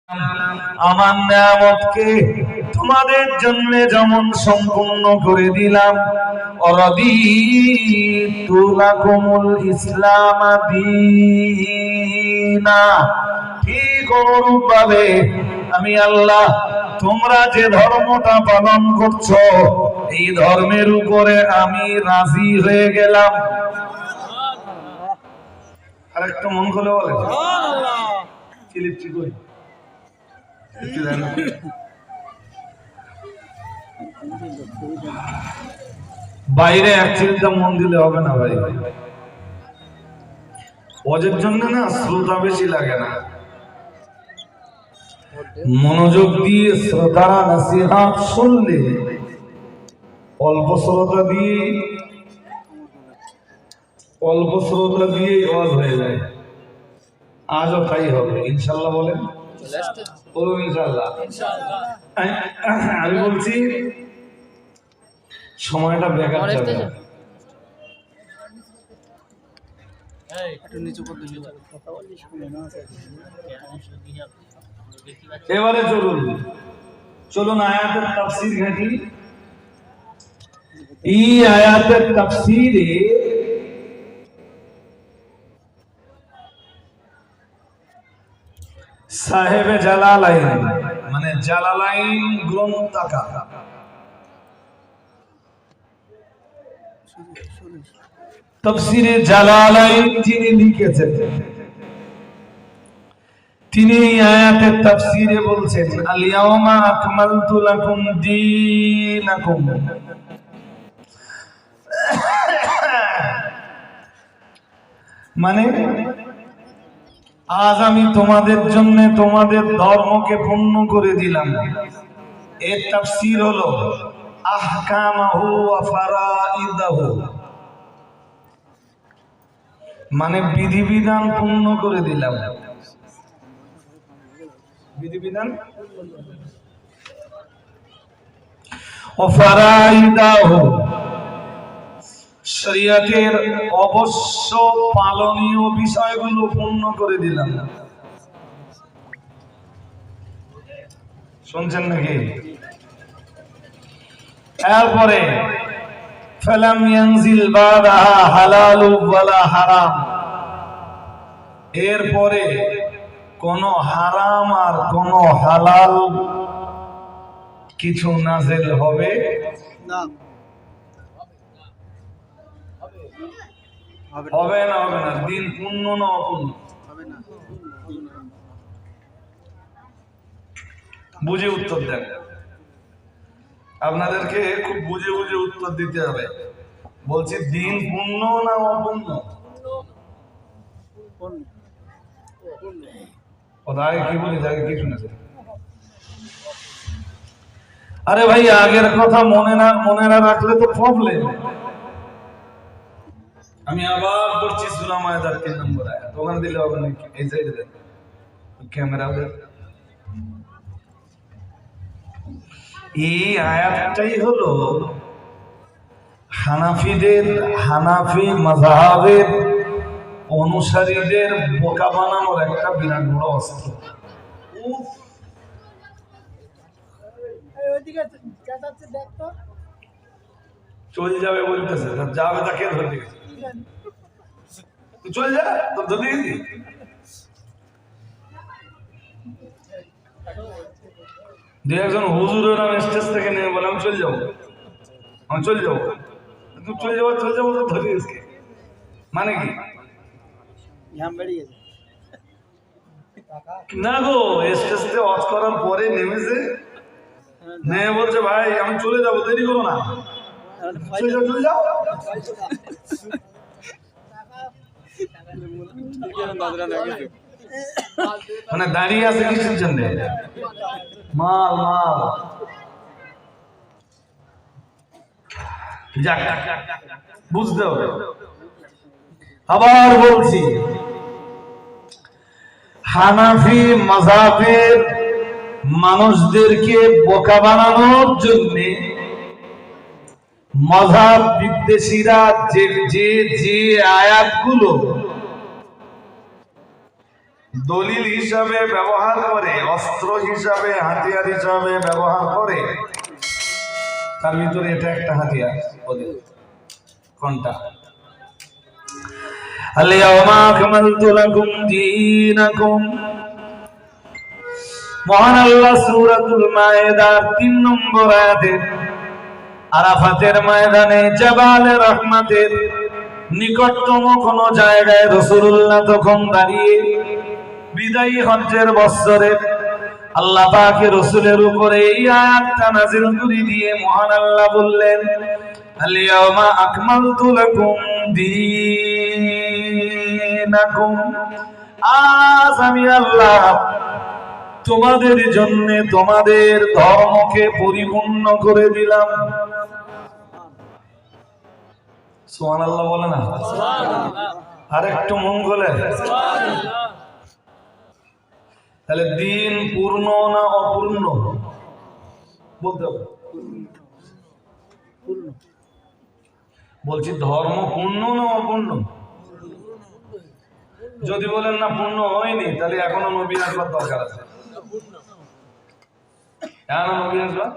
আমার নিয়ামতকে তোমাদের জন্য যেমন সম্পূর্ণ করে দিলাম, অরাদিতু লাকুমুল ইসলাম দীনা, ঠিক অনুরূপভাবে আমি আল্লাহ তোমরা যে ধর্মটা পালন করছো এই ধর্মের উপরে আমি রাজি হয়ে গেলাম। আর একটা মন খুলে বলে বাইরে এক চিন্তা মন দিলে হবে না ভাই, ওদের জন্য না শ্রোতা বেশি লাগে না, মনোযোগ দিয়ে শ্রোতারা নসিহত শুনলে অল্প শ্রোতা দিয়ে ওয়াজ হয়ে যায়। আজও তাই হবে ইনশাল্লাহ। বলেন বলুন ইনশাল্লাহ। আমি বলছি সময়টা বেকার যাবে। এবারে চলুন আয়াতের তাফসীর ঘাঁটি। এই আয়াতের তাফসীরে সাহেবে জালালাইন মানে জালালাইন গ্রন্থকার তাফসীরে জালালাইন যিনি লিখেছেন তিনি এই আয়াতের তাফসীরে বলছেন আল ইয়াউমা আকমালতু লাকুম দীনাকুম, মানে আজ আমি তোমাদের জন্য তোমাদের ধর্মকে পূর্ণ করে দিলাম। এর তাফসীর হলো আহকামাহু ওয়া ফারাইদাহু, মানে বিধিবিধান পূর্ণ করে দিলাম। বিধিবিধান ও ফারাইদাহু, শরীয়তের অবশ্য পালনীয় বিষয়গুলো পূর্ণ করে দিলাম। শুনছেন নাকি? এরপরে ফালাম ইয়ানজিল বাদাহা হালালু ওয়ালা হারাম, এরপরে কোন হারাম আর কোন হালাল কিছু নাযিল হবে না। হবে না দিন পূর্ণ না অপূর্ণ বুঝে উত্তর দেন। আপনাদেরকে খুব বুঝে বুঝে উত্তর দিতে হবে। বলছি দিন পূর্ণ না অপূর্ণ? আগে কি বলি, আগে কি শুনেছে? আরে ভাই আগের কথা মনে না রাখলে তো প্রবলেম। আমি আবার পড়ছি সূরা মায়দার 3 নম্বর আয়াত, ওখানে দিলে হবে না, এই সাইডে দেন ক্যামেরা। এই আয়াতটাই হলো হানাফি মাযহাবের অনুসারীদের বোকা বানানোর একটা বিরাট বড় অস্ত্র। চলে যাবে বলতেছে, যাবে তাকে ধরতে গেছে, চলে যা, তোর ধরতে গেছি। দু একজন হুজুরের আমি স্টেজ থেকে নেমে বলে আমি চলে যাবো তুই চলে যাবো তো ধরে গেছে, মানে কি না গো? স্টেজ থেকে ওয়াজ করার পরে নেমেছে, নেমে বলছে ভাই আমি চলে যাবো, দেরি করো না, চলে যাও। মানে দাঁড়িয়ে আছে কিসের জন্য? মাল বুঝতে হবে। আবার বলছি হানাফি মাযহাবের মানুষদেরকে বোকা বানানোর জন্য মাযহাব বিদ্বেষীরা যে আয়াতগুলো দলিল হিসাবে ব্যবহার করে, অস্ত্র হিসাবে, হাতিয়ার হিসাবে ব্যবহার করে, তার ভিতরে এটা একটা হাতিয়ার। কোনটা? আল-ইয়াওমা আকমালতু লাকুম দীনাকুম। মহান আল্লাহ সূরাতুল মায়েদার 3 নম্বর আয়াতে আরাফাতের ময়দানে জাবালে রহমতের নিকটতম কোন জায়গায় রাসূলুল্লাহ তখন দাঁড়িয়ে বিদায়ী হজ্জের বছরে আল্লাহ পাকের রাসূলের উপরে এই আয়াতটা নাযিল করে দিয়ে মহান আল্লাহ বললেন, আল-ইয়াওমা আকমালতু লাকুম দীনাকুম। আজ আমি আল্লাহ তোমাদের জন্য তোমাদের ধর্মকে পরিপূর্ণ করে দিলাম। সুবহানাল্লাহ বলে না? আর একটু মন খুলে। তাহলে দিন পূর্ণ না অপূর্ণ বলতে হবে? বলছি ধর্ম পূর্ণ না অপূর্ণ? যদি বলেন না পূর্ণ হয়নি, তাহলে এখনো নবী আসবার দরকার আছে। নবী আসবার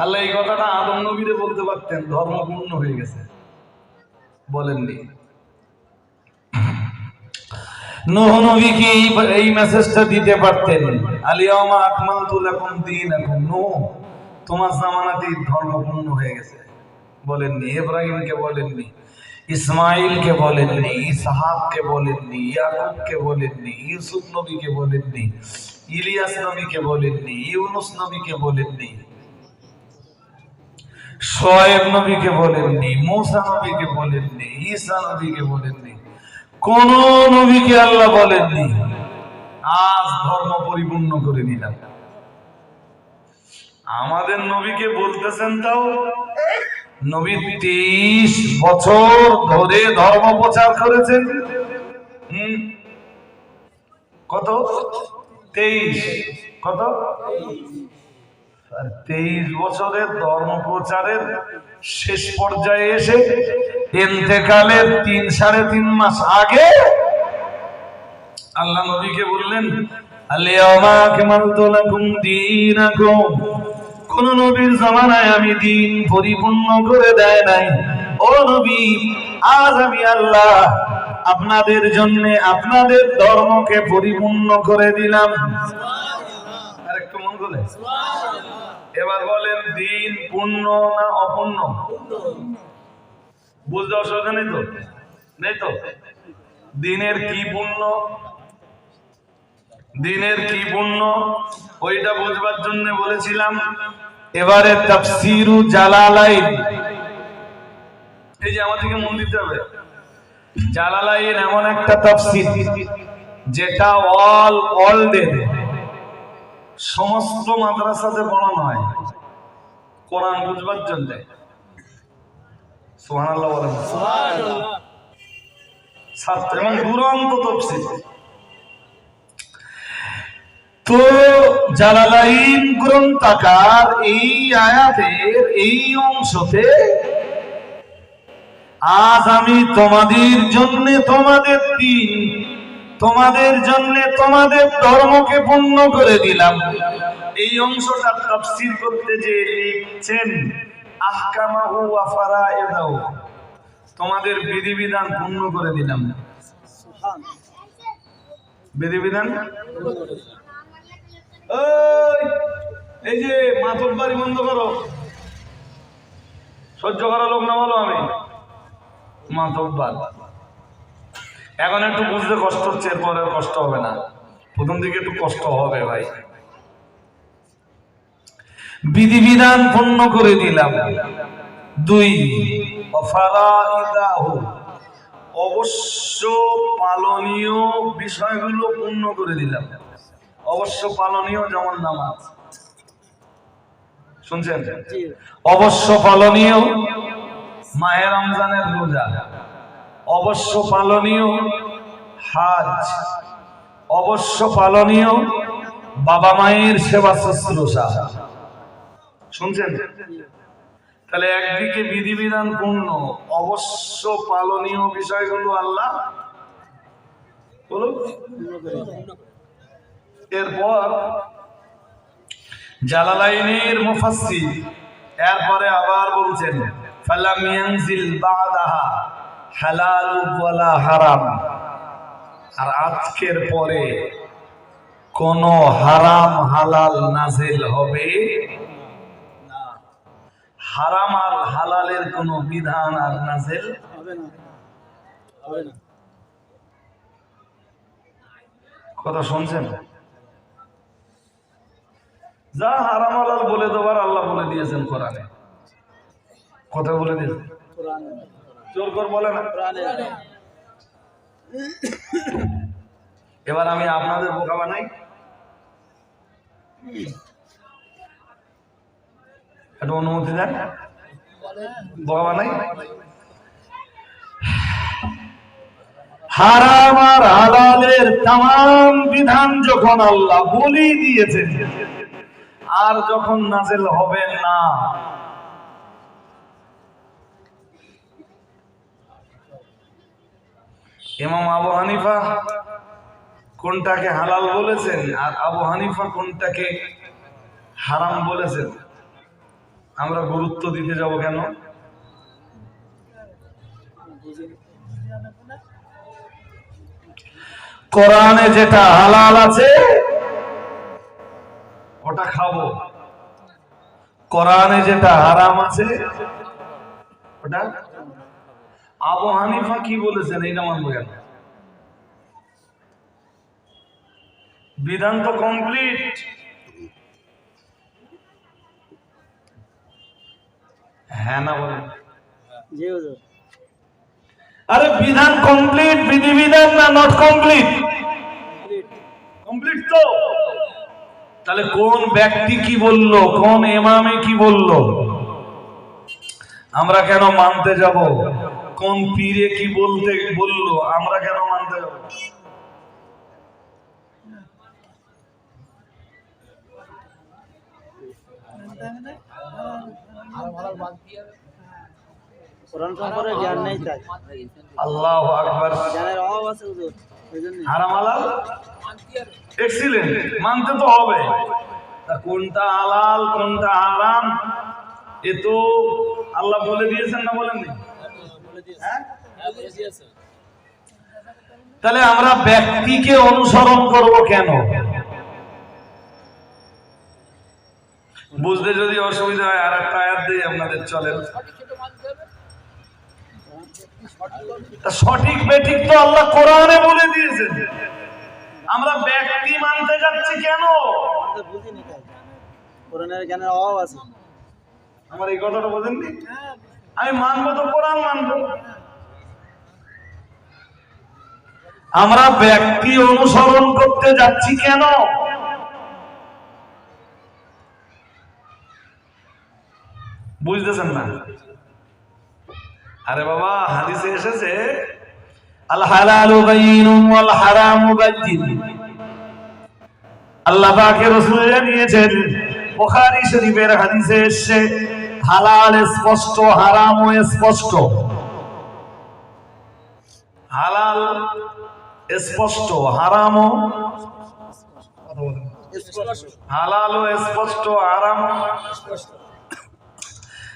আল্লাহ এই কথাটা আদম নবীরে বলতে পারতেন, ধর্ম পূর্ণ হয়ে গেছে, বলেননি। নূহ নবীকে এই মেসেজটা দিতে পারতেন, আল-ইয়াওমা আকমালতু লাকুম দীনাকুম। নূহ, তোমার জামানাতেই ধর্ম পূর্ণ হয়ে গেছে, বলেননি। ইব্রাহিমকে বলেননি, ইসমাইলকে বলেননি, ইসহাককে বলেননি, ইয়াকুবকে বলেননি, ইউসুফ নবীকে বলেননি, ইলিয়াস নবীকে বলেননি, ইউনুস নবীকে বলেননি, শোয়েব নবীকে বলেননি, মূসা নবীকে বলেননি, ঈসা নবীকে বলেননি, কোন নবীকে আল্লাহ বলেননি। আজ ধর্ম পরিপূর্ণ করে দিলাম। আমাদের নবীকে বলতেছেন, তাও নবী 23 বছর ধরে ধর্ম প্রচার করেছেন। কত? 23। কত? 23 বছরের ধর্ম প্রচারের শেষ পর্যায়ে এসে ইন্তেকালের 3-3.5 মাস আগে আল্লাহ নবীকে বললেন, আল-ইয়াওমা আকমালতু লাকুম দীনাকুম। কোন নবীর জামানায় আমি দিন পরিপূর্ণ করে দেয় নাই। ও নবী, আজ আমি আল্লাহ আপনাদের জন্য আপনাদের ধর্মকে পরিপূর্ণ করে দিলাম। আর একটু মন করে এবার বলেন, দিন পূর্ণ না অপূর্ণ? বুঝতে অসুবিধা নেই তো? নেই তো? দিনের কি পূর্ণ, দিনের কি পূর্ণ, ওইটা বুঝবার জন্য বলেছিলাম এবারে তাফসীরু জালালাইন। এই যে আমাদেরকে মন দিতে হবে, জালালাইন এমন একটা তাফসীর যেটা অল ওয়ার্ল্ডে সমস্ত মাদ্রাসাতে পড়ানো হয় কোরআন বুঝবার জন্য। সুবহানাল্লাহ বলেন। সুবহানাল্লাহ। ছাত্র এবং দুরন্ত তাফসীর। তো জালালাইন গ্রন্থকার এই আয়াতের এই অংশতে আজ আমি তোমাদের জন্য তোমাদের দিন, তোমাদের জন্য তোমাদের ধর্মকে পূর্ণ করে দিলাম, এই অংশটা তাফসীর করতে যে লিখছেন আহকামাহু ওয়া ফারাইদাহু, তোমাদের বিধিবিধান পূর্ণ করে দিলাম। বিধিবিধান এই যে মাতব্বারি বন্ধ করো, সহ্য করা লোক না বলো আমি মাতব্বার। এখন একটু বুঝতে কষ্ট হচ্ছে, এরপরে কষ্ট হবে না, প্রথম দিকে একটু কষ্ট হবে ভাই। বিধিবিধান পূর্ণ করে দিলাম। 2, ফারাইদাহু, অবশ্য পালনীয় বিষয়গুলো পূর্ণ করে দিলাম। অবশ্য পালনীয় যেমন নামাজ, শুনছেন? অবশ্য পালনীয় মাহে রমজানের রোজা, অবশ্য পালনীয় হাজ, অবশ্য পালনীয় বাবা মায়ের সেবা শুশ্রূষা। শুনছেন? তাহলে একদিকে বিধিবিধান পূর্ণ, অবশ্য পালনীয় বিষয়গুলো আল্লাহ বলো। এরপর জালালাইনের মুফাসসির এরপরে আবার বলছেন ফালাম ইয়ানজিল বাদাহা হালাল ওয়ালা হারাম, আর আজকের পরে কোন হারাম হালাল নাযিল হবে না। হারাম আর হালালের কোন বিধান আর নাযিল হবে না। কথা শুনছেন? যা হারাম হালাল বলে দেবার আল্লাহ বলে দিয়েছেন কোরআনে। কথা বলে দিয়েছেন কোরআনে, জোর করে বলে না কোরআনে। এবার আমি আপনাদের বোকা বানাই, একটা অনুমতি দেন, বোকা বানাই। হারাম আর হালালের তামাম বিধান যখন আল্লাহ বলি দিয়েছেন, আর যখন নাযিল হবে না, ইমাম আবু হানিফা কোনটাকে হালাল বলেছেন আর আবু হানিফা কোনটাকে হারাম বলেছেন, আমরা গুরুত্ব দিতে যাব কেন? কোরআনে যেটা হালাল আছে ওটা খাবো, কোরআনে যেটা হারাম আছে ওটা। আবু হানিফা কি বলেছেন এইটা মানবো কেন? বিধান তো কমপ্লিট। হ্যাঁ না বলেন? আরে বিধান কমপ্লিট, বিধিবিধান না নট কমপ্লিট? কমপ্লিট তো। তাহলে কোন ব্যক্তি কি বলল, কোন ইমামে কি বলল, আমরা কেন মানতে যাব? কোন পীরে কি বলতে বলল, আমরা কেন মানতে যাব? আল্লাহু আকবার। হারাম হালাল এক্সিলেন্ট, মানতে তো হবে। কোনটা হালাল কোনটা হারাম এ তো আল্লাহ বলে দিয়েছেন না বলেননি? তাহলে আমরা ব্যক্তিকে অনুসরণ করব কেন? বুঝতে যদি অসুবিধা হয় আর একটা আয়াত দিয়ে আপনাদের চলেন। সঠিক বেঠিক তো আল্লাহ কোরআনে বলে দিয়েছেন, আমরা ব্যক্তি মানতে যাচ্ছি কেন? কোরআনের জ্ঞানের অভাব আছে। আমার এই কথাটা বোঝেননি? আমি মানবো তো কোরআন মানবো। আমরা ব্যক্তি অনুসরণ করতে যাচ্ছি কেন? বুঝতেছেন না? আরে বাবা, হাদিসে এসেছে আল হালালু বাইয়িনুন ওয়াল হারামু বাইয়িন। আল্লাহ পাকের রাসূল জানিয়েছেন, বুখারী শরীফের হাদিসে এসেছে হালাল স্পষ্ট, হারামও স্পষ্ট। হালাল স্পষ্ট, হারামও স্পষ্ট। হালালও স্পষ্ট, হারামও স্পষ্ট।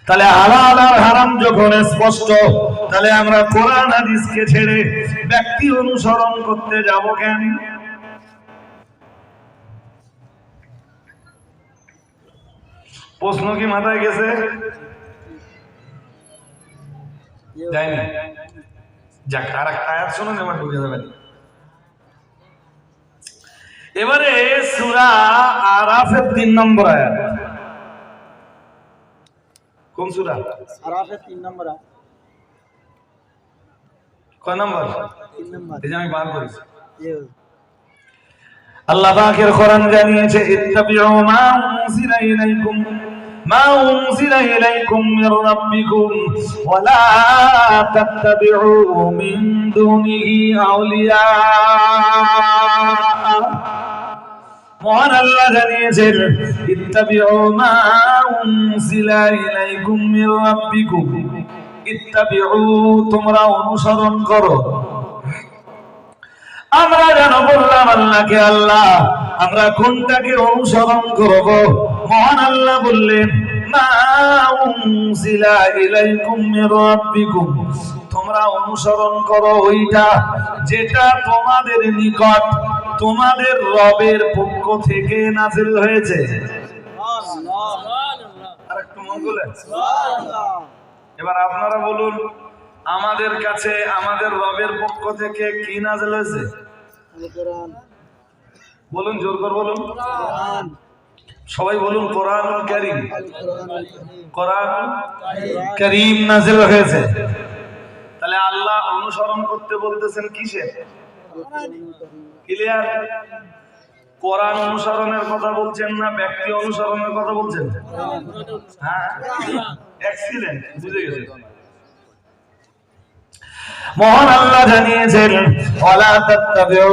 তাহলে হালাল আর হারাম যখন স্পষ্ট, তাহলে আমরা কোরআন হাদিসকে ছেড়ে ব্যক্তি অনুসরণ করতে যাব কেন? প্রশ্ন কি মাথায় গেছে? যায়নি? যাক, আর একটা আয়াত শুনুন, এবার ঢুকে যাবেন। এবারে সূরা আরাফের 3 নম্বর আয়াত। কোন সূরা? আরাফের 3 নম্বর আয়াত। কয় নম্বর? 3 নম্বর। এই যে আমি বার করেছি। আল্লাহ পাকের কোরআন জানিয়েছে ইত্তাবিউ মা উনজিলা ইলাইকুম মির রাব্বিকুম ওয়া লা তাত্তাবিউ মিন দুনিহি আউলিয়া। মহান আল্লাহ জানিয়েছেন ইত্তাবিউ মা উনজিলা ইলাইকুম মির রাব্বিকুম, ইত্তাবিউ তোমরা অনুসরণ করো আমরা যেন বললাম আল্লাহকে, আল্লাহ আমরা কোনটাকে অনুসরণ করব? মহান আল্লাহ বললেন, মা উনজিলা ইলাইকুম মির রাব্বিকুম, তোমরা অনুসরণ করো ওইটা যেটা তোমাদের নিকট তোমাদের রবের পক্ষ থেকে নাযিল হয়েছে। আরেকটু মন খুলেন। এবার আপনারা বলুন, আমাদের কাছে আমাদের রবের পক্ষ থেকে কি নাযিল হয়েছে? বলুন, জোর করে বলুন, সবাই বলুন, কোরআনুল কারীম। কোরআনুল কারীম নাযিল হয়েছে। তাহলে আল্লাহ অনুসরণ করতে বলতেছেন কিসে? ক্লিয়ার? কোরআন অনুসরণের কথা বলছেন না ব্যক্তি অনুসরণের কথা বলছেন? হ্যাঁ, এক্সিলেন্ট, বুঝে গেছে। মহান আল্লাহ জানিয়েছেন, ওয়ালা তাত্তাবিউ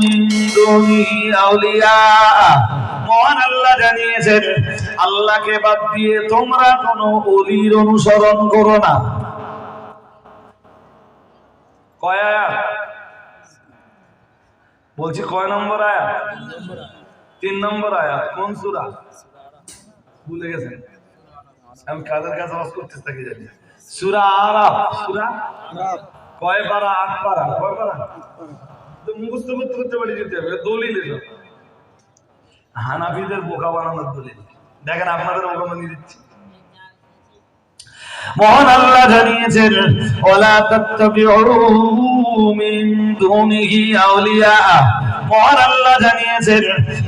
মিন দুনিহি আউলিয়া। মহান আল্লাহ জানিয়েছেন, আল্লাহকে বাদ দিয়ে তোমরা কোনো ওলির অনুসরণ করো না। কয় আয়াত বলছি? কয় নম্বর আয়াত? 3 নম্বর আয়াত। কোন সূরা? ভুলে গেছেন? আমি কাদের কাছে ওয়াজ করতে থাকি জানি। সূরা আরাফ। সূরা আরাফ কয় পারা? 8 পারা। কয় পারা? তো মুখস্থ করতে পারি যেতে হবে। দলিল এসব হানাফিদের বোকা বানানোর দলিল। দেখেন আপনাদের বোকা বানিয়ে দিচ্ছি। মহান আল্লাহ জানিয়েছেন, ওয়ালা তাত্তাবিউ মিন দুনিহি আউলিয়া। মহান আল্লাহ জানিয়েছেন,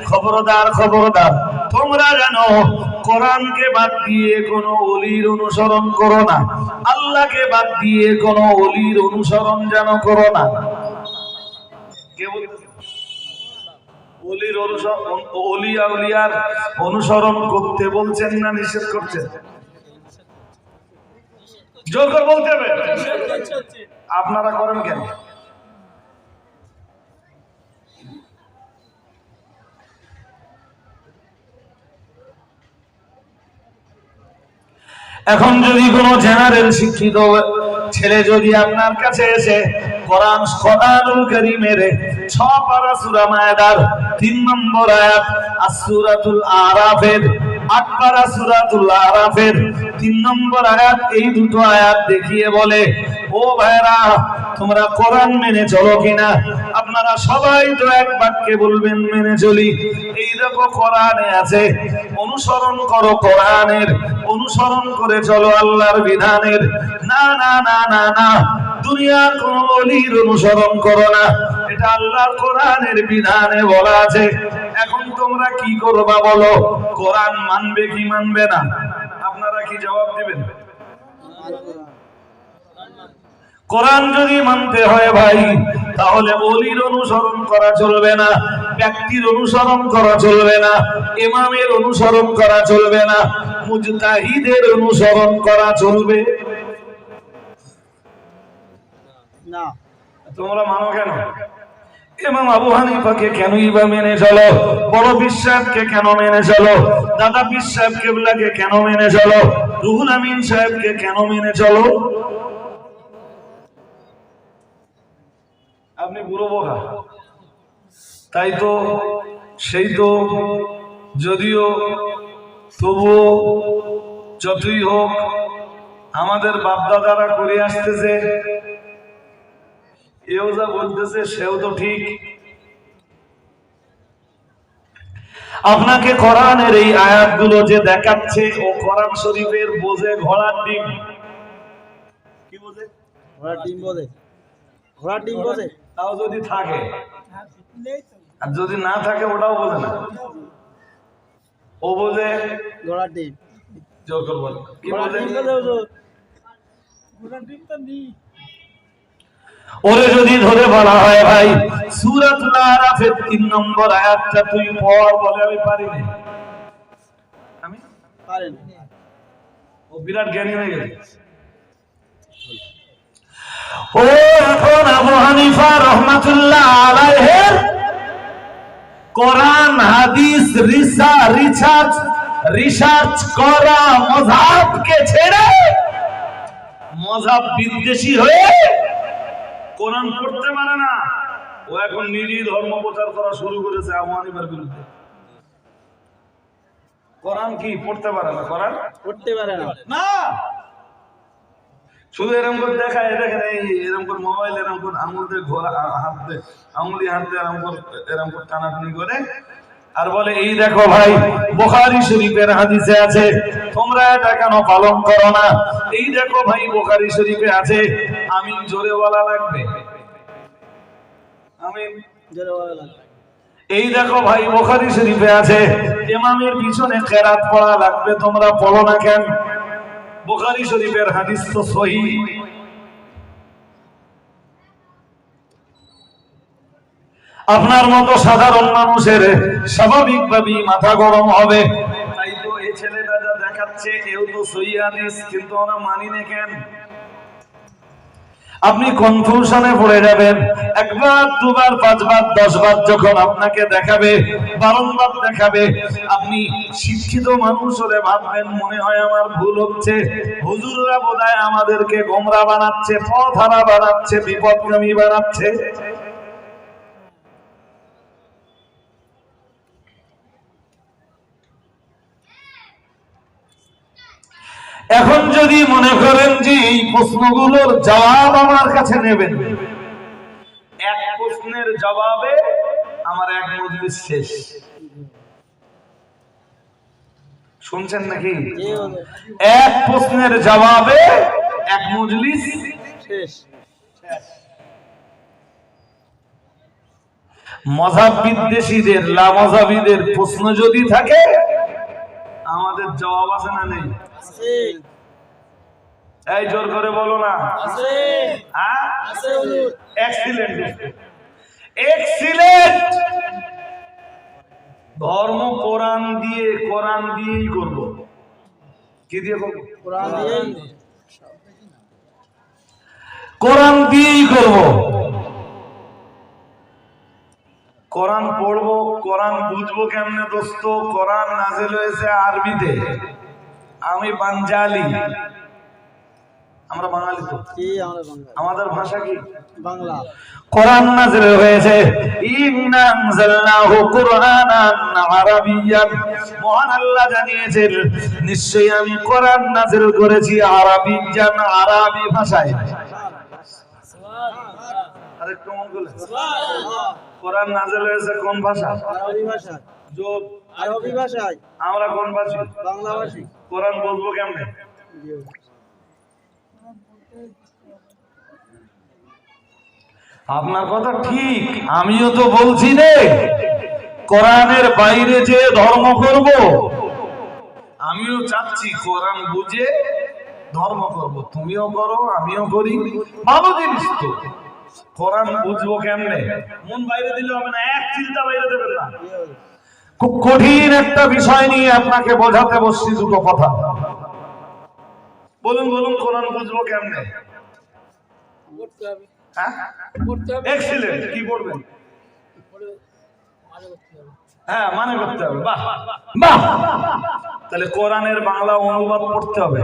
খবরদার খবরদার, তোমরা যেন কোরআনকে বাদ দিয়ে কোনো ওলির অনুসরণ করো না। আল্লাহকে বাদ দিয়ে কোনো ওলির অনুসরণ যেন করো না। কে বলতেছে? ওলির অনুসরণ, ওলি আউলিয়ার অনুসরণ করতে বলছেন না নিষেধ করছেন? জোর করে বলতে হবে। আপনারা করেন কেন? এখন যদি কোনো জেনারেল শিক্ষিত ছেলে যদি আপনার কাছে এসে কোরআনুল কারীমের 6 পারা সূরা মায়েদার 3 নম্বর আয়াত, সূরাতুল আরাফের 8 পারা সূরাতুল আরাফের 3 নম্বর আয়াত, এই দুটো আয়াত দেখিয়ে বলে, ও ভাইরা তোমরা কোরআন মেনে চলো কিনা? আপনারা সবাই তো এক বাক্যে বলবেন মেনে চলি। এই দেখো কোরআনে আছে, অনুসরণ করো কোরআনের, অনুসরণ করে চলো আল্লাহর বিধানের। না না না না না, দুনিয়ার কোন ওলির অনুসরণ করো না, এটা আল্লাহর কোরআনের বিধানে বলা আছে। এখন তোমরা কি করবা বলো? কোরআন মানবে কি মানবে না? আপনারা কি জবাব দিবেন? কোরআন যদি মানতে হয় ভাই, তাহলে ওলির অনুসরণ করা চলবে না, ব্যক্তির অনুসরণ করা চলবে না, ইমামের অনুসরণ করা চলবে না, মুজতাহিদের অনুসরণ করা চলবে না। তোমরা মানো কেন? ইমাম আবু হানিফাকে কেনই বা মেনে চলো? বড় পীর সাহেবকে কেন মেনে চলো? দাদা পীর সাহেব কেবলাকে কেন মেনে চলো? রুহুল আমিন সাহেবকে কেন মেনে চলো? আপনি বুড়ো বোকা। তাই তো, সেই তো, যদিও তবুও যতই হোক আমাদের বাপদাদারা করে আসতেছে, এও যা বলতেছে সেও তো ঠিক। আপনাকে কোরআনের এই আয়াতগুলো যে দেখাচ্ছে, ও কোরআন শরীফের বোঝে ঘোড়ার ডিম। কি বোঝে? ঘোড়ার ডিম বোঝে। ঘোড়ার ডিম বোঝে। তাও যদি থাকে, আর যদি না থাকে ওটাও বোঝে না। ও বোঝে ঘোড়ার ডিম। জোর করে বল, কি বোঝে? ঘোড়ার ডিম তো নেই। ওরে যদি ধরে বলা হয় ভাই সূরাতুল আরাফের 3 নম্বর আয়াতটা তুই পড়, বলে আমি পারি না। আমি পারি না। ও বিরাট জ্ঞানী হয়ে গেছে। ও এখন আবু হানিফা রাহমাতুল্লাহ আলাইহির কোরআন হাদিস রিসার্চ করা মাযহাবকে ছেড়ে মাযহাব বিদ্বেষী হয়ে কোরআন পড়তে পারে না। ও এখন নিজেই ধর্ম প্রচার করা শুরু করেছে আবু হানিফার বিরুদ্ধে। কোরআন কি পড়তে পারে না? কোরআন পড়তে পারে না। না, শুধু এরকম করে দেখায়, দেখেন এই এরকম করে মোবাইল এরকম করে আঙুল দিয়ে ঘোরা, হাত দিয়ে আঙুলি হাত দিয়ে এরকম করে টানাটানি করে আর বলে এই দেখো ভাই বুখারী শরীফের হাদিসে আছে, তোমরা এটা কেন পালন করো না? এই দেখো ভাই বুখারী শরীফে আছে। আমিন জোরে বলা লাগবে, আমিন জোরে বলা লাগবে। এই দেখো ভাই বুখারী শরীফে আছে, ইমামের পিছনে কিরাত পড়া লাগবে, তোমরা পড়ো না কেন? বুখারী শরীফের হাদিস তো সহিহ। আপনার মতো সাধারণ মানুষের স্বাভাবিকভাবেই মাথা গরম হবে। তাই তো এই ছেলেটা যা দেখাচ্ছে এও তো সহিহ হাদিস, কিন্তু আমরা মানি না কেন? আপনি কনফিউশনে পড়ে যাবেন। একবার দুবার পাঁচবার 10 বার যখন আপনাকে দেখাবে, বারংবার দেখাবে, আপনি শিক্ষিত মানুষ হলে ভাববেন মনে হয় আমার ভুল হচ্ছে, হুজুররা বোধহয় আমাদেরকে গোমরা বানাচ্ছে, পথহারা বানাচ্ছে, বিপদগামী বানাচ্ছে। এখন যদি মনে করেন যে এই প্রশ্নগুলোর জবাব আমার কাছে নেবেন, এক প্রশ্নের জবাবে আমার এক মজলিস শেষ। শুনছেন নাকি? এক প্রশ্নের জবাবে এক মজলিস শেষ। মযহাব বিদ্বেষীদের, লামাযাবিদের প্রশ্ন যদি থাকে, আমাদের জবাব আছে না নেই? আছে। এই জোর করে বলো না। আছে। হ্যাঁ আছে হুজুর। Excellent, excellent. ধর্ম কোরআন দিয়ে, কোরআন দিয়েই করব। কি দিয়ে করব? কোরআন দিয়েই। কোরআন দিয়েই করব। কোরআন পড়বো, কোরআন বুঝবো কেমনে দোস্ত? কোরআন নাযিল হয়েছে আরবিতে, আমি বাঞ্জালি, আমরা বাঙালি তো, কি আমরা বাংলা? আমাদের ভাষা কি? বাংলা। কোরআন নাযিল হয়েছে ইন্না আনজালনাহু কুরআনান আরাবিয়ান, মহান আল্লাহ জানিয়েছেন নিশ্চয়ই আমি কোরআন নাযিল করেছি আরাবিয়ান, আরবি ভাষায়। আরে কেমন বলে? সুবহানাল্লাহ। কোরআন নাযিল হয়েছে কোন ভাষা? আরবি ভাষা। যোগ আরবি ভাষায়। আমরা কোন ভাষী? বাংলা ভাষী। কোরআন বলবো কেমনে? আপনার কথা ঠিক, আমিও তো বলছি রে কোরআনের বাইরে যে ধর্ম করব। আমিও চাচ্ছি কোরআন বুঝে ধর্ম করব, তুমিও করো আমিও করি, ভালো জিনিস তো। কোরআন বুঝবো কেমনে? মন বাইরে দিলে হবে না, এক চিন্তা বাইরে দেবেন না। খুব কঠিন একটা বিষয় নিয়ে আপনাকে বোঝাতে বসছি দুটো কথা। বলুন বলুন, কোরআন বুঝবো কেমনে? পড়তে হবে। হ্যাঁ পড়তে হবে। এক্সিলেন্ট। কি পড়বেন? হ্যাঁ মানে করতে হবে। বাহ বাহ। তাহলে কোরআনের বাংলা অনুবাদ পড়তে হবে।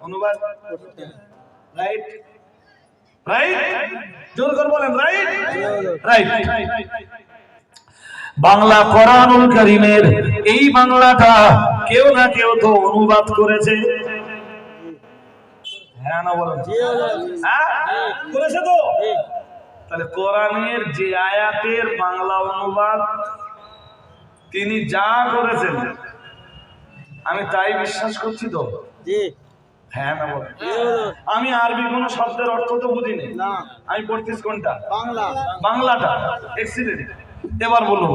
অনুবাদ রাইট, রাইট, জোর করে বলেন রাইট, রাইট। বাংলা কোরআনুল কারীমের এই বাংলাটা কেউ না কেউ তো অনুবাদ করেছে। হ্যাঁ না বলেন? হ্যাঁ করেছে তো। তাহলে কোরআনের যে আয়াতের বাংলা অনুবাদ তিনি যা করেছেন আমি তাই বিশ্বাস করছি তো। জি। হ্যাঁ না বলেন? আমি আরবি কোনো শব্দের অর্থ তো বুঝিনি, না। আমি পড়তেছি কোনটা? বাংলা। বাংলাটা। এক্সিলেন্ট। এবার বলুন,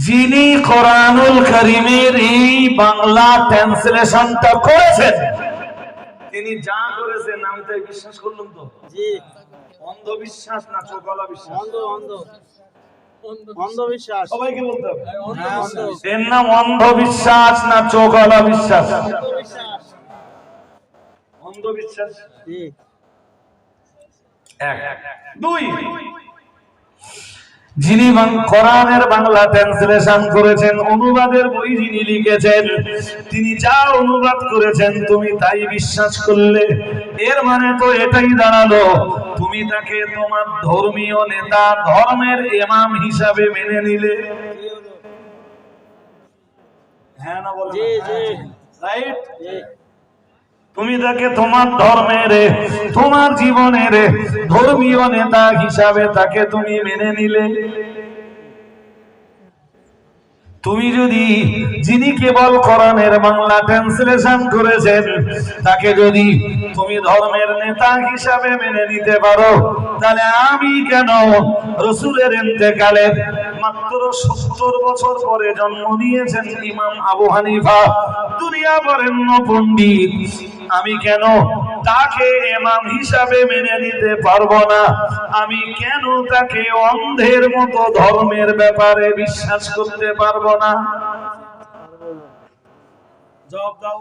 যিনি কোরআনুল কারীমের এই বাংলা ট্রান্সলেশনটা করেছেন তিনি যা করেছেন আমি তাই বিশ্বাস করলাম তো। জি। অন্ধবিশ্বাস না চোখওয়ালা বিশ্বাস? অন্ধ অন্ধ অন্ধবিশ্বাস। সবাইকে বলতে হবে। হ্যাঁ, অন্ধ। এর নাম অন্ধবিশ্বাস না চোখওয়ালা বিশ্বাস? অন্ধবিশ্বাস। অন্ধবিশ্বাস। জি। এক। দুই, যিনি কোরআনের বাংলা ট্রান্সলেশন করেছেন, অনুবাদের বই যিনি লিখেছেন, তিনি যা অনুবাদ করেছেন তুমি তাই বিশ্বাস করলে, এর মানে তো এটাই দাঁড়ালো তুমি তাকে তোমার ধর্মীয় নেতা, ধর্মের ইমাম হিসাবে মেনে নিলে। হ্যাঁ না বলেন? জি জি রাইট। জি। তুমি তাকে তোমার ধর্মের, তোমার জীবনের ধর্মীয় নেতা হিসাবে তাকে তুমি মেনে নিলে। তুমি যদি যিনি কেবল কোরআনের বাংলা ট্রান্সলেশন করেছেন তাকে যদি তুমি ধর্মের নেতা হিসাবে মেনে নিতে পারো, তাহলে আমি কেন রাসূলের ইন্তেকালের মাত্র 70 বছর পরে জন্ম নিয়েছেন ইমাম আবু হানিফা, দুনিয়া বরেণ্য পণ্ডিত, আমি কেন তাকে ইমাম হিসাবে মেনে নিতে পারবো না? আমি কেন তাকে অন্ধের মতো ধর্মের ব্যাপারে বিশ্বাস করতে পারবো না? জবাব দাও।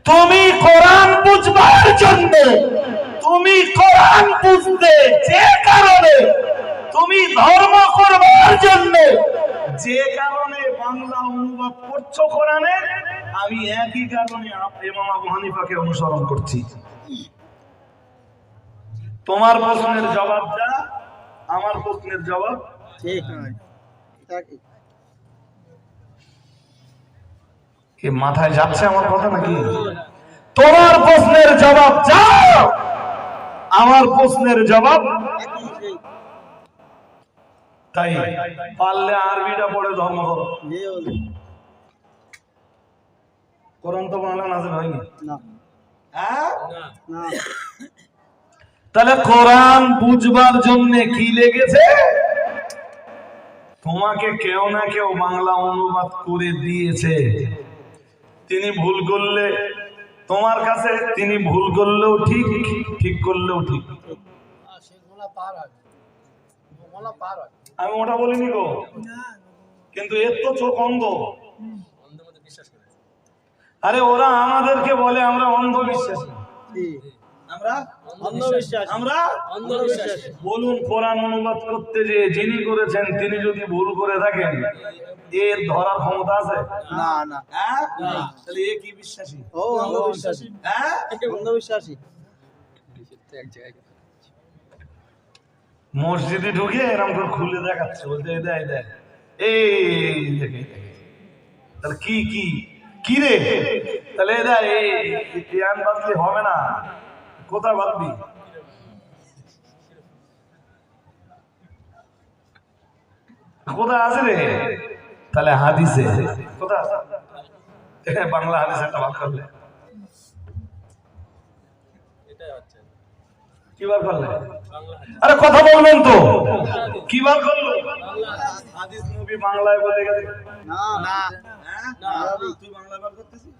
তুমি কোরআন বুঝবার জন্য, তুমি কোরআন বুঝতে যে কারণে, তুমি ধর্ম করবার জন্য যে কারণে বাংলা অনুবাদ করছো কোরআনের, আমি একই কারণে ইমাম আবু হানিফাকে অনুসরণ করছি। তোমার প্রশ্নের জবাব যা, আমার প্রশ্নের জবাব ঠিক নয়। কি মাথায় যাচ্ছে আমার কথা নাকি? তোমার প্রশ্নের জবাব যা, আমার প্রশ্নের জবাব তাই। পারলে আরবিটা পড়ে ধর্ম করো। কোরআন তো বাংলা নাযিল হয়নি না হ্যাঁ? না। তাহলে কোরআন বুঝবার জন্য কি লেগেছে? তোমাকে কেউ না কেউ বাংলা অনুবাদ করে দিয়েছে। তিনি ভুল করলে তোমার কাছে, তিনি ভুল করলেও ঠিক, ঠিক করলেও ঠিক। আমি ওটা বলিনি গো, কিন্তু এর তো চোখ অন্ধ। আরে ওরা আমাদেরকে বলে আমরা অন্ধবিশ্বাসী, আমরা অন্ধবিশ্বাস, আমরা অন্ধবিশ্বাস। বলুন, কোরআন অনুবাদ করতে যে যিনি করেছেন তিনি যদি ভুল করে থাকেন, এর ধরার ক্ষমতা আছে? না না। হ্যাঁ, তাহলে এ কি বিশ্বাসী? ও অন্ধবিশ্বাসী। হ্যাঁ, অন্ধবিশ্বাসী। মসজিদে ঢুকে এরকম করে খুলে দেখাচ্ছে, বলতে এই দেখ দেখ, এই দেখে, তাহলে কি কি কি রে? তাহলে এই দেখ, এই জ্ঞান বাদলি হবে না, কোথায় বাদবি? কোথায় আছে রে? তাহলে হাদিসে কোথায় আছে? বাংলা হাদিসে একটা ভাগ করলে কি বার করলে? আরে কথা বলবেন তো, কি বার করলো? হাদিস নবী বাংলায় বলে গেছে। না না না, তুই বাংলা বার করতেছিস?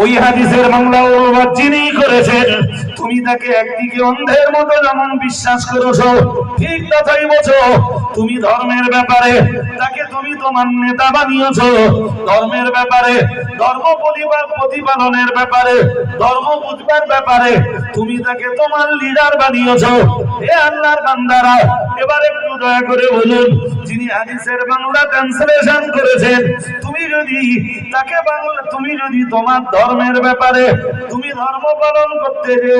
ওই হাদিসের বাংলা অনুবাদ যিনি করেছেন, তুমি তাকে একদিকে অন্ধের মতো যেমন বিশ্বাস করেছো, ঠিক তথাই বোঝো তুমি ধর্মের ব্যাপারে তাকে তুমি তোমার নেতা বানিয়েছো। ধর্মের ব্যাপারে, ধর্ম প্রতিপালনের ব্যাপারে, ধর্ম বুঝবার ব্যাপারে তুমি তাকে তোমার লিডার বানিয়েছো। হে আল্লাহর বান্দারা, এবার একটু দয়া করে বলুন, যিনি হাদিসের বাংলা ট্রান্সলেশন করেছেন, তুমি যদি তাকে বাংলা, তুমি যদি তোমার ধর্মের ব্যাপারে, তুমি ধর্ম পালন করতে যে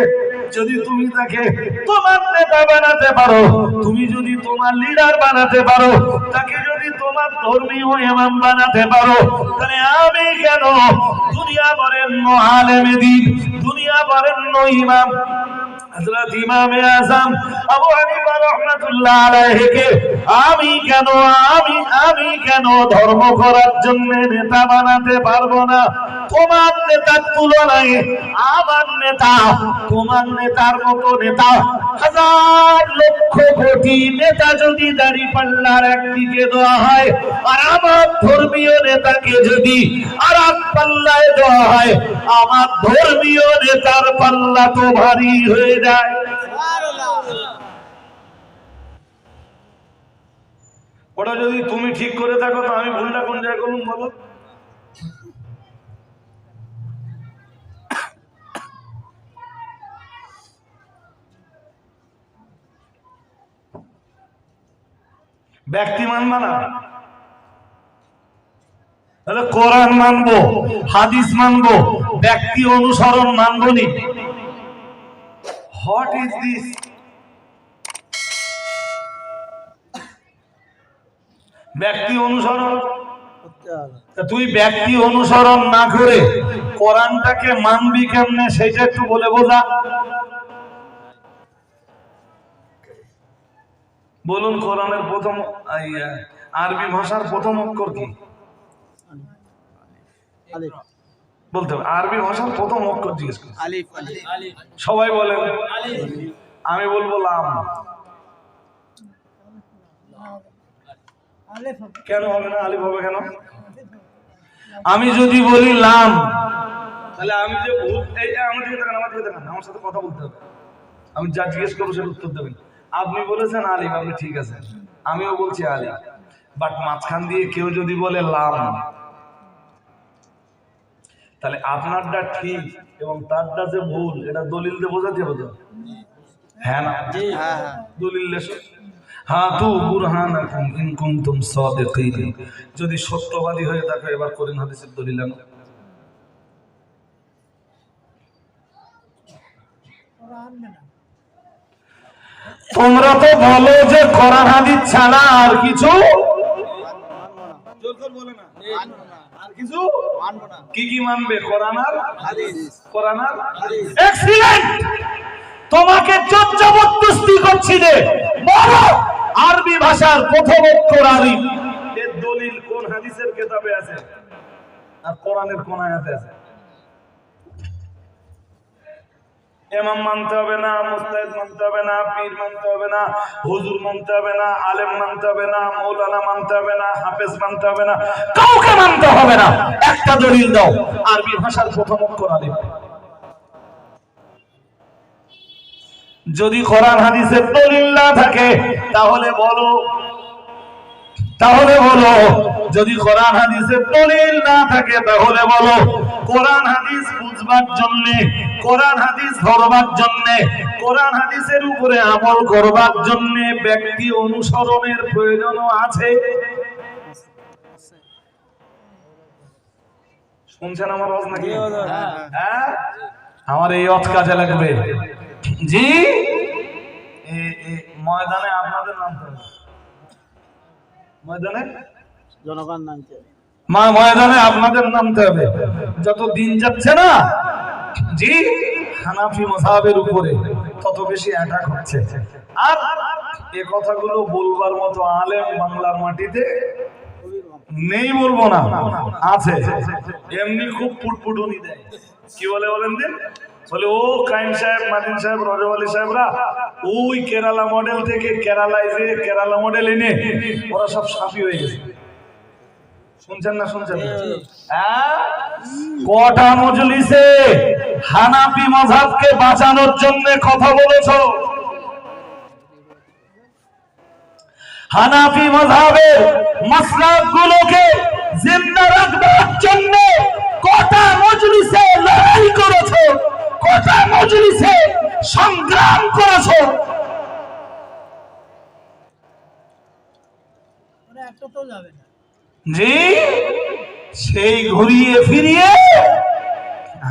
যদি তুমি তাকে তোমার নেতা বানাতে পারো, তুমি যদি তোমার লিডার বানাতে পারো, তাকে যদি তোমার ধর্মীয় ইমাম বানাতে পারো, তাহলে আমি কেন দুনিয়া বরেণ্য আলেমে দ্বীন, দুনিয়া বরেণ্য ইমাম হযরত ইমামে আযম আবু হানিফা রাহমাতুল্লাহ আলাইহিকে আমি কেন ধর্ম করার জন্য নেতা বানাতে পারবো না? তোমার নেতার তুলনায় আমার নেতা, তোমার নেতার মতো নেতা হাজার লক্ষ কোটি নেতা যদি দাঁড়িপাল্লার একদিকে দেওয়া হয়, আর আমার ধর্মীয় নেতাকে যদি আর এক পাল্লায় দেওয়া হয়, আমার ধর্মীয় নেতার পাল্লা তো ভারী হয়ে যায়। ওটা যদি তুমি ঠিক করে থাকো, তো আমি ভুলটা কোন জায়গায় করুন বলো? ব্যক্তি মানবা না, তাহলে কোরআন মানবো, হাদিস মানবো, ব্যক্তি অনুসরণ মানবো নি? What is this? ব্যক্তি অনুসরণ। করতে হবে। তা তুই ব্যক্তি অনুসরণ না করে কোরআনটাকে মানবি কেমনে সেটা একটু বলে বোঝা। বলুন, কোরআনের প্রথম আরবি ভাষার প্রথম অক্ষর কি আলিফ। বলতে হবে? আরবি ভাষার প্রথম অক্ষর জিজ্ঞেস করুন। আলিফ। আলিফ। সবাই বলেন। আমি বলবো লাম। কেন হবে না? আলিফ হবে কেন? আমি যদি বলি লাম, তাহলে আমি যে ভুল, এই আমার দিকে দেখেন, আমার দিকে দেখেন, আমার সাথে কথা বলতে হবে। আমি যা জিজ্ঞেস করবো সেটা উত্তর দেবেন। আপনি বলেছেন আলিফ, আপনি ঠিক আছে, আমিও বলছি আলিফ, বাট মাঝখান দিয়ে কেউ যদি বলে লাম, তাহলে আপনারটা ঠিক এবং তারটা যে ভুল, এটা দলিল দিয়ে বোঝাতে হবে তো? হ্যাঁ না? হ্যাঁ হ্যাঁ। দলিল লেসো। হাতু বুরহানাকুম ইন কুনতুম সাদিকিন। যদি সত্যবাদী হয়ে থাকো এবার কোরআন হাদিসের দলিল আনো। তোমরা তো বলো যে কোরআন হাদিস ছাড়া আর কিছু জোর করে বলে না, মানবো না। আর কিছু মানবো না। কি কি মানবে? কোরআন আর হাদিস। কোরআন আর হাদিস। এক্সিলেন্ট। তোমাকে জোর জবরদস্তি করছি রে, বলো আরবি ভাষার প্রথম অক্ষর আলিফ, এর দলিল কোন হাদিসের কিতাবে আছে আর কোরআনের কোন আয়াতে আছে? ইমাম মানতে হবে না, মুস্তাহিদ মানতে হবে না, পীর মানতে হবে না, হুজুর মানতে হবে না, আলেম মানতে হবে না, মাওলানা মানতে হবে না, হাফেজ মানতে হবে না, কাউকে মানতে হবে না। একটা দলিল দাও আরবি ভাষার প্রথম অক্ষর আলিফ। যদি কোরআন হাদিসের দলিল না থাকে তাহলে বলো, যদি কোরআন হাদিসের দলিল না থাকে তাহলে বলো, কোরআন হাদিস বুঝবার জন্য, কোরআন হাদিস ধরবার জন্য, কোরআন হাদিসের উপরে আমল করবার জন্য ব্যক্তি অনুসরণের প্রয়োজনও আছে। শুনছেন আমার আওয়াজ নাকি? হ্যাঁ, আমার এই অত কাজে লাগবে। জি, ময়দানে আপনাদের নাম তো, ময়দানে জনগণ নামতে। ময়দানে আপনাদের নামতে হবে। যত দিন যাচ্ছে না, জি, হানাফি মাযহাবের উপরে তত বেশি অ্যাটাক হচ্ছে। আর এই কথাগুলো বলবার মতো আলেম বাংলার মাটিতে নেই বলবো না, আছে। এমনি খুব পুটপুটুনি দেয়। কি বলে বলেন দিন? বলে ও কাইম সাহেব, মাদিন সাহেব, রজব আলী সাহেবরা ওই কেরালা মডেল থেকে কেরালায় যে কেরালা মডেল এনে ওরা সব সাফি হয়ে গেছে। শুনছেন না? শুনছেন না? কটা মজলিসে হানাফি মাযহাবকে বাঁচানোর জন্য কথা বলেছো? হানাফি মাযহাবের মাসলাকগুলোকে জিন্দা রাখবার জন্য কটা মজলিসে লড়াই করেছো, কটা মজলিসে সংগ্রাম করেছো? জি, সেই ঘুরিয়ে ফিরিয়ে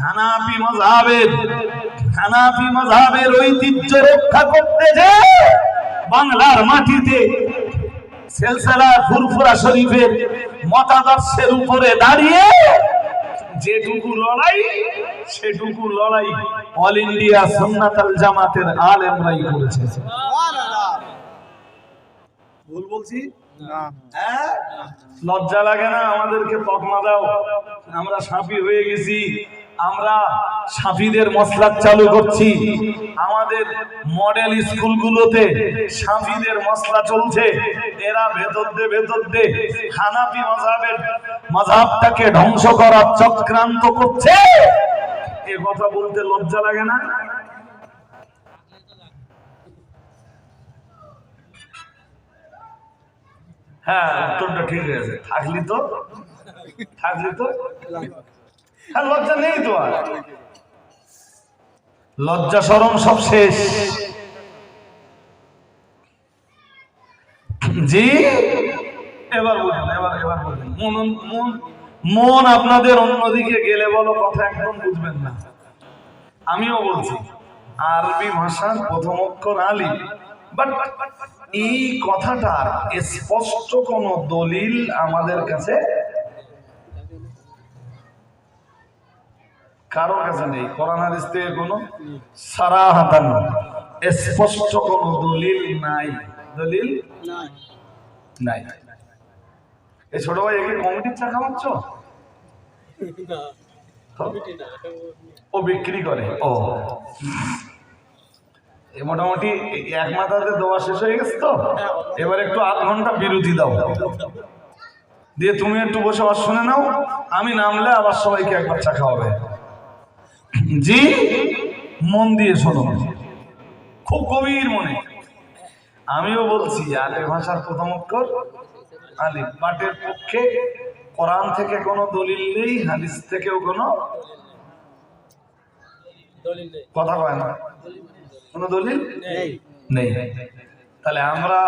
হানাফি মাযহাবের ঐতিহ্য রক্ষা করতে যে বাংলার মাটিতে সিলসিলা ফুরফুরা শরীফের মতাদর্শের উপরে দাঁড়িয়ে যেটুকু লড়াই, সেটুকু লড়াই অল ইন্ডিয়া সুন্নাতুল জামাতের আলেমরাই করেছে। সুবহানাল্লাহ। ভুল বলছি? না। লজ্জা লাগে না? আমাদেরকে তকমা দাও, আমরা সাফি হয়ে গেছি, আমরা সাফিদের মসলাক চালু করছি। আমাদের মডেল স্কুলগুলোতে সাফিদের মসলা চলছে। এরা ভেতর দে হানাফি মাযহাবটাকে ধ্বংস করার চক্রান্ত করছে। এ কথা বলতে লজ্জা লাগে না? হ্যাঁ, উত্তরটা ঠিক আছে। থাকলি তো হ্যাঁ, লজ্জা নেই তো, আর লজ্জা শরম সব শেষ। জি, এবার বুঝুন, এবার বুঝুন। মন আপনাদের অন্যদিকে গেলে বলো কথা একদম বুঝবেন না। আমিও বলছি আরবি ভাষার প্রথম অক্ষর আলিফ, বাট এই কথাটার স্পষ্ট কোন দলিল আমাদের কাছে কারো কাছে নেই। কোরআন হাদিস থেকে কোনো সারাহাতান স্পষ্ট কোন দলিল নাই, দলিল নাই। এই ছোট ভাই একে কমিটির চা খাওয়াচ্ছ? ও বিক্রি করে। ও মোটামুটি এক মাথাতে দেওয়া শেষ হয়ে গেছে তো, এবার একটু আধ ঘন্টা বিরতি দাও, দিয়ে তুমি একটু বসে আবার শুনে নাও, আমি নামলে আবার সবাইকে একবার চা খাওয়াবে। জি, মন দিয়ে শোনো, খুব গভীর মনে। আমিও বলছি আরবি ভাষার প্রথম অক্ষর আলিফ, পাঠের পক্ষে কোরআন থেকে কোনো দলিল নেই, হাদিস থেকেও কোনো কথা কয় না, কোনো দলিল নেই। তাহলে আমরা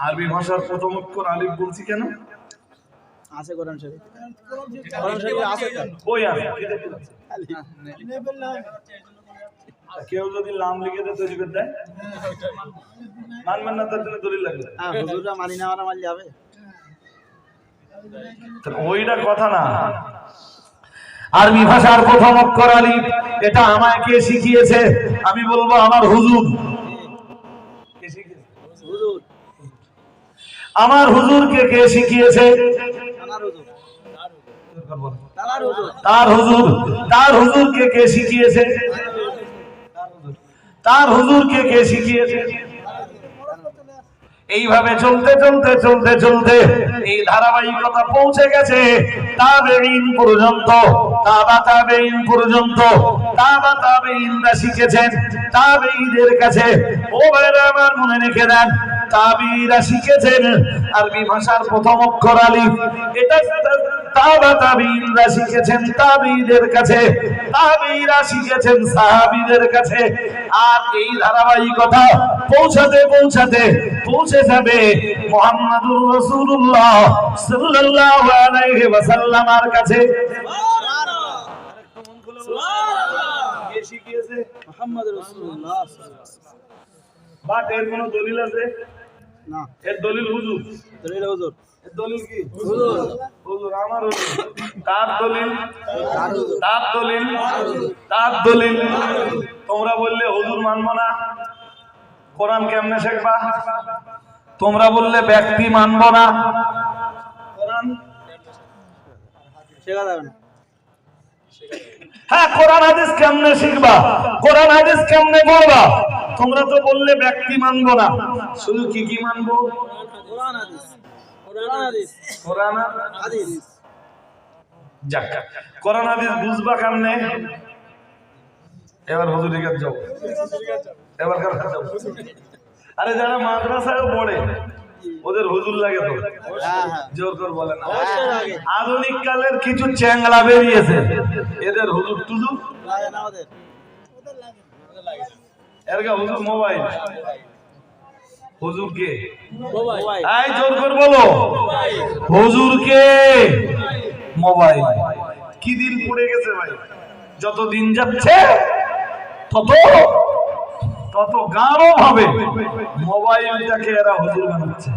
আরবি ভাষার প্রথম অক্ষর আলিফ বলছি কেন? আছে কোরআন শরীফ, কোরআন শরীফে আছে তো। কই আছে? কি দেখতে পাচ্ছি? কেউ যদি নাম লিখে দেয় তৈরি করে দেয়, মানবেন না, তার জন্য দলিল লাগবে। হ্যাঁ, হুজুররা মানি না, মানি যাবে। ওইটা কথা না। আরবি ভাষার প্রথম অক্ষর আলিফ, এটা আমায় কে শিখিয়েছে? আমি বলবো আমার হুজুর। হুজুর, আমার হুজুরকে কে শিখিয়েছে? তানার হুজুর, তার হুজুর। তার হুজুরকে কে শিখিয়েছে? তার হুজুরকে কে শিখিয়েছে? এইভাবে চলতে চলতে চলতে চলতে এই ধারাবাহিকতা পৌঁছে গেছে তাবেঈন পর্যন্ত। তাবেঈন পর্যন্ত তাবেঈনরা শিখেছেন তাবেঈদের কাছে। ও ভাইরা আমার, মনে রেখে দেন, তাবেঈরা শিখেছেন আরবি ভাষার প্রথম অক্ষর আলিফ। এটা তাবেঈনরা শিখেছেন তাবেঈদের কাছে, তাবেঈরা শিখেছেন সাহাবীদের কাছে। আর এই ধারাবাহিকতা পৌঁছাতে পৌঁছাতে পৌঁছে যাবে মুহাম্মাদুর রাসূলুল্লাহ সাল্লাল্লাহু আলাইহি ওয়াসাল্লামের কাছে। সুবহানাল্লাহ। কে শিখিয়েছে? মুহাম্মদ রাসূলুল্লাহ। বাট এর কোনো দলিল আছে না, এর দলিল হুজুর। দলিল হুজুর, এর দলিল কি? হুজুর, হুজুর আমার হুজুর। তার দলিল, তার হুজুর, তার দলিল, তার দলিল। তোমরা বললে হুজুর মানবো না, কোরআন কেমনে শিখবা? তোমরা বললে ব্যক্তি মানবো না, কোরআন শেখা যাবে না। হ্যাঁ, কোরআন হাদিস কেমনে শিখবা? কোরআন হাদিস কেমনে পড়বা? তোমরা তো বললে ব্যক্তি মানবো না, শুধু কি কি মানবো? কোরআন হাদিস, কোরআন হাদিস, কোরআন হাদিস। যাক, কোরআন হাদিস বুঝবা কেমনে? এবার হুজুরের কাছে যাও, এবার কার কাছে যাও? আরে যারা মাদ্রাসায় পড়ে ওদের হুজুর লাগে তো, হ্যাঁ, হ্যাঁ, জোর করে বলেন। অবশ্যই লাগে। আধুনিক কালের কিছু চ্যাংলা বেরিয়েছে, এদের হুজুর টুজুর লাগে না ওদের। এরকা হুজুর মোবাইল। হুজুর কে? মোবাইল। এই জোর করে বলো, হুজুর কে? মোবাইল। কি দিন পড়ে গেছে ভাই, যত দিন যাচ্ছে তত তত গাঢ় ভাবে মোবাইলটাকে এরা হুজুর বানাচ্ছে।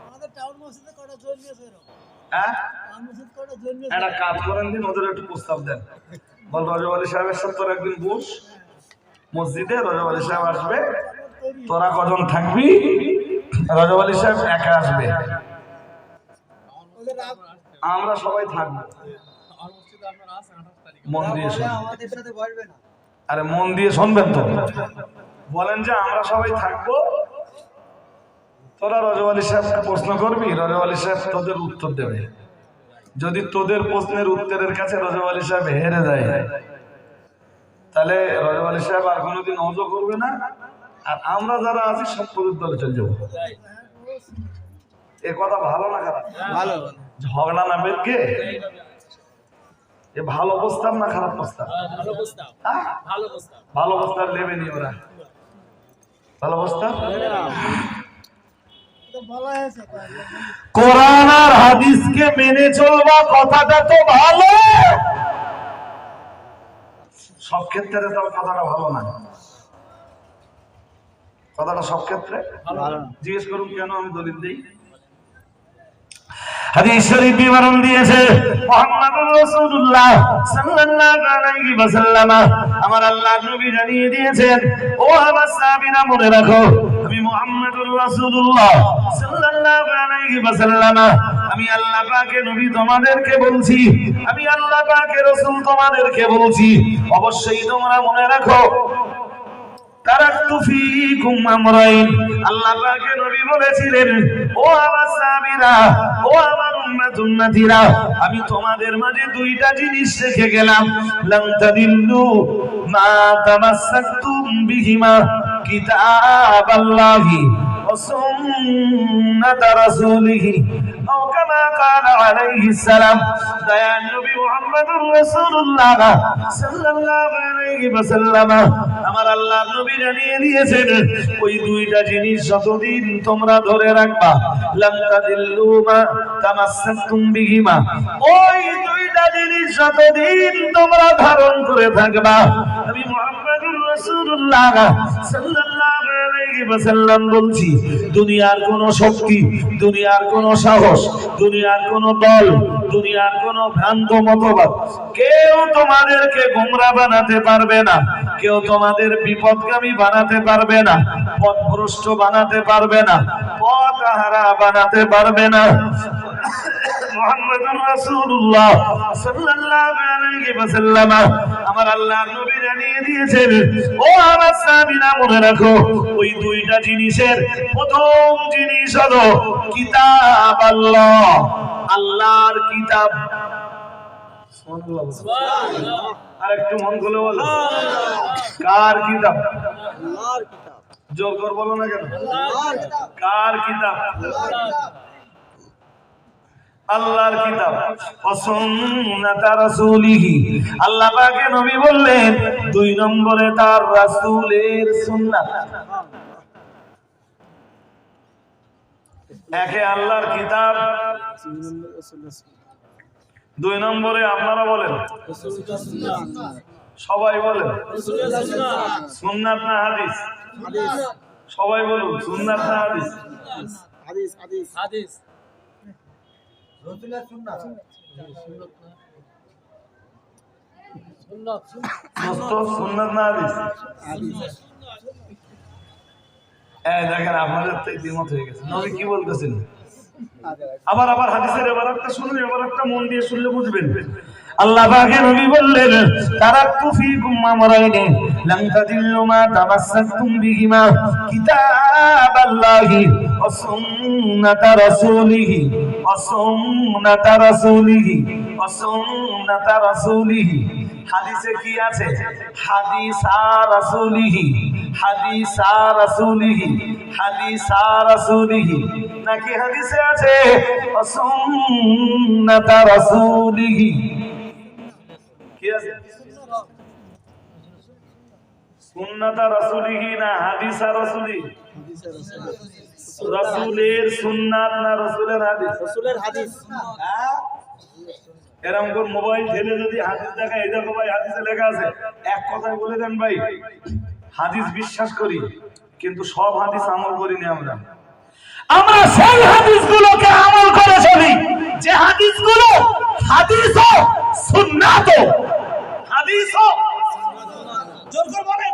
আমাদের টাউন মসজিদে কটা জন্মেছে এরকম। হ্যাঁ, টাউন মসজিদ কটা জন্মেছে। একটা কাজ করেন দিন, ওদের একটু প্রস্তাব দেন। বল রজব আলী সাহেবের সাথে তোরা একদিন বস মসজিদে, রজব আলী সাহেব আসবে, তোরা কজন থাকবি? রজব আলী সাহেব একা আসবে, আমরা সবাই থাকবো। মন দিয়ে শুনবেন। আমাদের সাথে বসবে না। আরে মন দিয়ে শুনবেন তো। বলেন যে আমরা সবাই থাকবো, তোরা রজব আলী সাহেবকে প্রশ্ন করবি, রজব আলী সাহেব তোদের উত্তর দেবে। যদি তোদের প্রশ্নের উত্তরের কাছে রজব আলী সাহেব হেরে যায়, তাহলে রজব আলী সাহেব আর কোনোদিন অজু করবে না, আর আমরা যারা আছি সব তোদের দলে চলে যাবো। এ কথা ভালো না খারাপ? ভালো। ঝগড়া না বেরকে এ ভালো প্রস্তাব না খারাপ প্রস্তাব? ভালো প্রস্তাব। হ্যাঁ? ভালো প্রস্তাব। ভালো প্রস্তাব নেবে নি ওরা, ভালো প্রস্তাব। কোরআন আর হাদিসকে মেনে চলবা, কথাটা তো ভালো, সব ক্ষেত্রে তো কথাটা ভালো না। কথাটা সব ক্ষেত্রে জিজ্ঞেস করুন কেন আমি দলিল দেই। হাদিস শরীফ বিবরণ দিয়েছে মুহাম্মদুর রাসূলুল্লাহ সাল্লাল্লাহু আলাইহি ওয়াসাল্লাম, আমার আল্লাহর নবী জানিয়ে দিয়েছেন, ও আমার সাহাবীরা মনে রাখো, আমি মুহাম্মদুর রাসূলুল্লাহ সাল্লাল্লাহু আলাইহি ওয়াসাল্লাম, আমি আল্লাহ পাকের নবী তোমাদেরকে বলছি, আমি আল্লাহ পাকের রাসূল তোমাদেরকে বলছি, অবশ্যই তোমরা মনে রাখো, তারাকতু ফীকুম আমরাইন, আল্লাহ পাকের নবী বলেছিলেন, ও আমার সাহাবীরা, ও আমার উম্মতিরা, আমি তোমাদের মাঝে দুইটা জিনিস রেখে গেলাম, লাম তাদিল্লু মা তামাসসাকতুম বিহিমা, কিতাবাল্লাহি ওয়া সুন্নাত রাসূলিহি, ও কামা ক্বালা আলাইহিস সালাম। দয়াল নবী মুহাম্মদুর রাসূলুল্লাহ সাল্লাল্লাহু আলাইহি ওয়াসাল্লাম, আমার আল্লাহর নবী জানিয়ে দিয়েছেন, ওই দুইটা জিনিস যতদিন তোমরা ধরে রাখবা, লাম তাদিল্লু মা তামাসসাকতুম বিহিমা, ওই দুইটা জিনিস যতদিন তোমরা ধারণ করে থাকবা, আমি মুহাম্মদুর রাসূলুল্লাহ সাল্লাল্লাহু আলাইহি ওয়াসাল্লাম বলছি, দুনিয়ার কোন শক্তি, দুনিয়ার কোন সাহস, দুনিয়ার কোন দল, দুনিয়ার কোন ভ্রান্ত মতবাদ কেউ তোমাদেরকে গোমরা বানাতে পারবে না, কেউ তোমাদের বিপদগামী বানাতে পারবে না, পথভ্রষ্ট বানাতে পারবে না, পথহারা বানাতে পারবে না। মুহাম্মদুর রাসূলুল্লাহ সাল্লাল্লাহু আলাইহি ওয়াসাল্লাম, আমার আল্লাহর নবী জানিয়ে দিয়েছেন, ও আমার সাহাবীরা মনে রাখো, ওই দুইটা জিনিসের প্রথম জিনিস হলো কিতাব আল্লাহ, আল্লাহর কিতাব। সুবহানাল্লাহ। আর একটু মন খুলে বলো, কার কিতাব? আল্লাহর কিতাব। জোর করে বলো না কেন? আল্লাহর কিতাব। কার কিতাব? আল্লাহর কিতাব। ওয়া সুন্নাত রাসূলিহি, আল্লাহ পাকের নবী বললেন, দুই নম্বরে তার রাসূলের সুন্নাত। একে আল্লাহর কিতাব, দুই নম্বরে আপনারা বলেন, সবাই বলেন সুন্নাত না হাদিস? সবাই বলুন সুন্নাত না হাদিস? হাদিস হাদিস হাদিস রাসূলের সুন্নাত সুন্নাত না হাদিস? এই দেখেন আপনাদের তো দ্বিমত হয়ে গেছে, নবী কি বলতেছেন? আবার আবার হাদিসের এবারটা শুনুন, এবারটা মন দিয়ে শুনলে বুঝবেন। আল্লাহ পাকের নবী বললেন, তারাকতু ফীকুম আমরাইন লাম তাদিল্লু মা তামাসসাকতুম বিহিমা, কিতাবাল্লাহি ওয়া সুন্নাত রাসূলিহি, ওয়া সুন্নাত রাসূলিহি, ওয়া সুন্নাত রাসূলিহি। হাদিসে কি আছে? হাদিস আর রাসূলিহি, হাদিস আর রাসূলিহি, হাদিস আর রাসূলিহি, নাকি হাদিসে আছে ওয়া সুন্নাত রাসূলিহি? কি আছে? সুন্নাত রাসূলিহি না হাদিস আর রাসূলিহি? রাসূলের সুন্নাত না রাসূলের হাদিস? রাসূলের হাদিস। এরকম করে মোবাইল ঠেলে যদি হাদিস দেখা, এই দেখো ভাই হাদিসে লেখা আছে, এক কথায় বলে দেন ভাই হাদিস বিশ্বাস করি, কিন্তু সব হাদিস আমল করিনি আমরা। আমরা সেই হাদিসগুলোকে আমল করে চলি যে হাদিসগুলো হাদিস ও সুন্নাত ও হাদিস ও জোর করে বলেন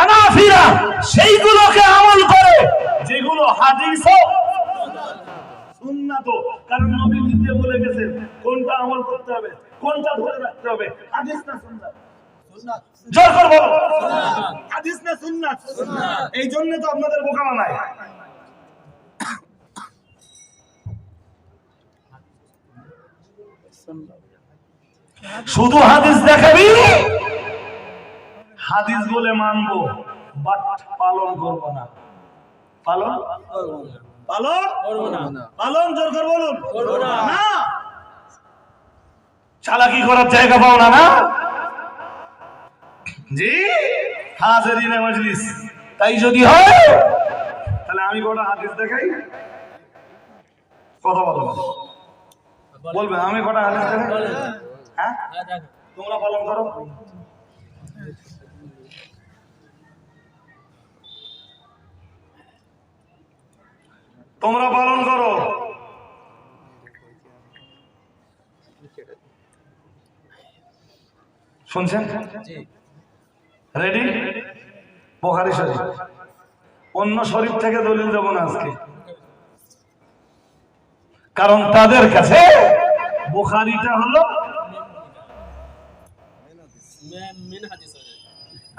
আনাফিরা সেইগুলোকে আমল করে যেগুলো হাদিস ও সুন্নাত। কারণ নবী নিজে বলে গেছেন কোনটা আমল করতে হবে, কোনটা ধরে রাখতে হবে, হাদিস না সুন্নাত? সুন্নাত জোর করে বলো হাদিস না সুন্নাত? এই জন্য তো আপনাদের বোকা বানায়। শুধু হাদিস দেখাবি, হাদিস বলে মানবো, বাট পালন করবো না। পালন পালন করবো না। পালন জোর করে বলুন করবো না। চালাকি করার জায়গা পাও না, না জি হাজিরিনে মজলিস। তাই যদি হয় তাহলে আমি কটা হাদিস দেখাই, কথা বলো, বলবে আমি কটা হাদিস দেখাই, হ্যাঁ তোমরা পালন করো। তোমরা পালন করো। শুনছেন? রেডি? বুখারী শরীফ, অন্য শরীফ থেকে দলিল দেব না আজকে, কারণ তাদের কাছে বুখারীটা হলো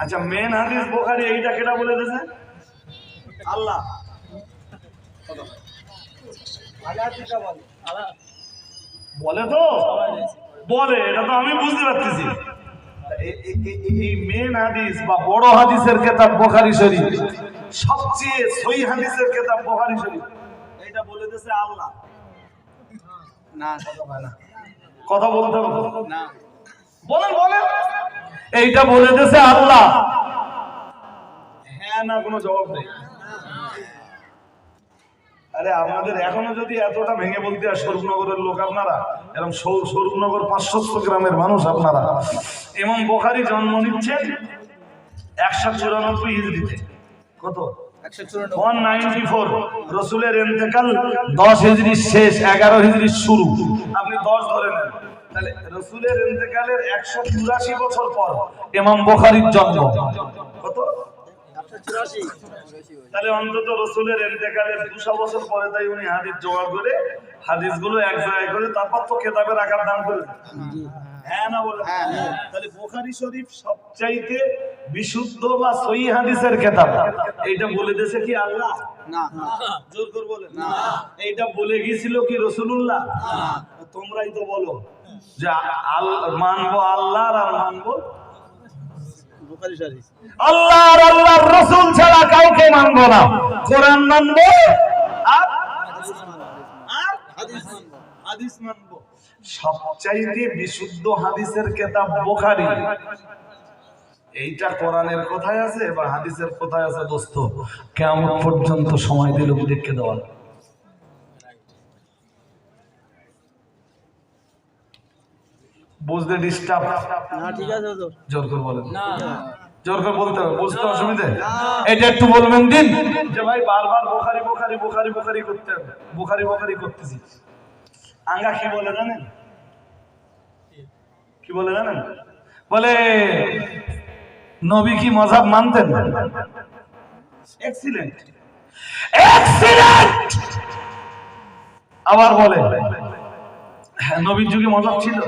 আচ্ছা মেন হাদিস। বুখারী এইটা কেটা বলে দিয়েছে? আল্লাহ বলে তো, বলে, এটা তো আমি বুঝতে পারতেছি। এই মেন হাদিস বা বড় হাদিসের কিতাব বুখারী শরীফ, সবচেয়ে সহিহ হাদিসের কিতাব বুখারী শরীফ, এটা বলে দিয়েছে আল্লাহ। না কথা বলে না, কথা বলতে হবে না বলেন বলেন, এইটা বলে দিয়েছে আল্লাহ। হ্যাঁ না কোনো জবাব নেই। আরে আপনাদের এখনো যদি এতটা ভেঙে বলতে হয়, স্বরূপনগরের লোক আপনারা, এরকম স্বরূপনগর 500 গ্রামের মানুষ আপনারা, ইমাম বুখারী জন্ম নিচ্ছেন 194 হিজরিতে। কত? 194। রসুলের ইন্তেকাল 10 হিজরির শেষ, 11 হিজরির শুরু, আপনি 10 ধরে নেন, তাহলে রসুলের ইন্তেকালের 184 বছর পর ইমাম বুখারীর জন্ম। কত? 184। তাহলে অন্তত রসুলের ইন্তেকালের 200 বছর পরে তাই উনি হাদিস জোগাড় করে হাদিসগুলো এক জায়গায় করে তারপর তো কিতাবে রাখার দাম করে। হ্যাঁ না বলে? তাহলে বুখারী শরীফ সবচাইতে বিশুদ্ধ বা সহিহ হাদিসের কিতাব, এইটা বলে দিয়েছে কি আল্লাহ? না জোর করে বলেন না। এইটা বলে গিয়েছিল কি রাসূলুল্লাহ? না। তোমরাই তো বলো যে মানবো আল্লাহ আর মানবো বুখারী শরীফ। আল্লাহ আর আল্লাহর রাসূল ছাড়া কাউকে মানবো না, কোরআন মানবো আর হাদিস মানবো। সবচাইতে বিশুদ্ধ হাদিসের কিতাব বুখারী, এইটা কোরআনের কোথায় আছে বা হাদিসের কোথায় আছে দোস্ত, কিয়ামত পর্যন্ত সময় দিল দেখে দেওয়া। বুঝতে ডিস্টার্ব? না ঠিক আছে তো, জোর করে বলেন না, জোর করে বলতে হবে, বুঝতে অসুবিধা? এটা একটু বলবেন দিন যে ভাই বারবার বুখারী বুখারী বুখারী বুখারী করতে হবে, বুখারী বুখারী করতেছি। আঙ্গা কি বলে জানেন? কি বলে জানেন? বলে নবী কি মাযহাব মানতেন? Excellent excellent. আবার বলে হ্যাঁ নবীর যুগে মাযহাব ছিল,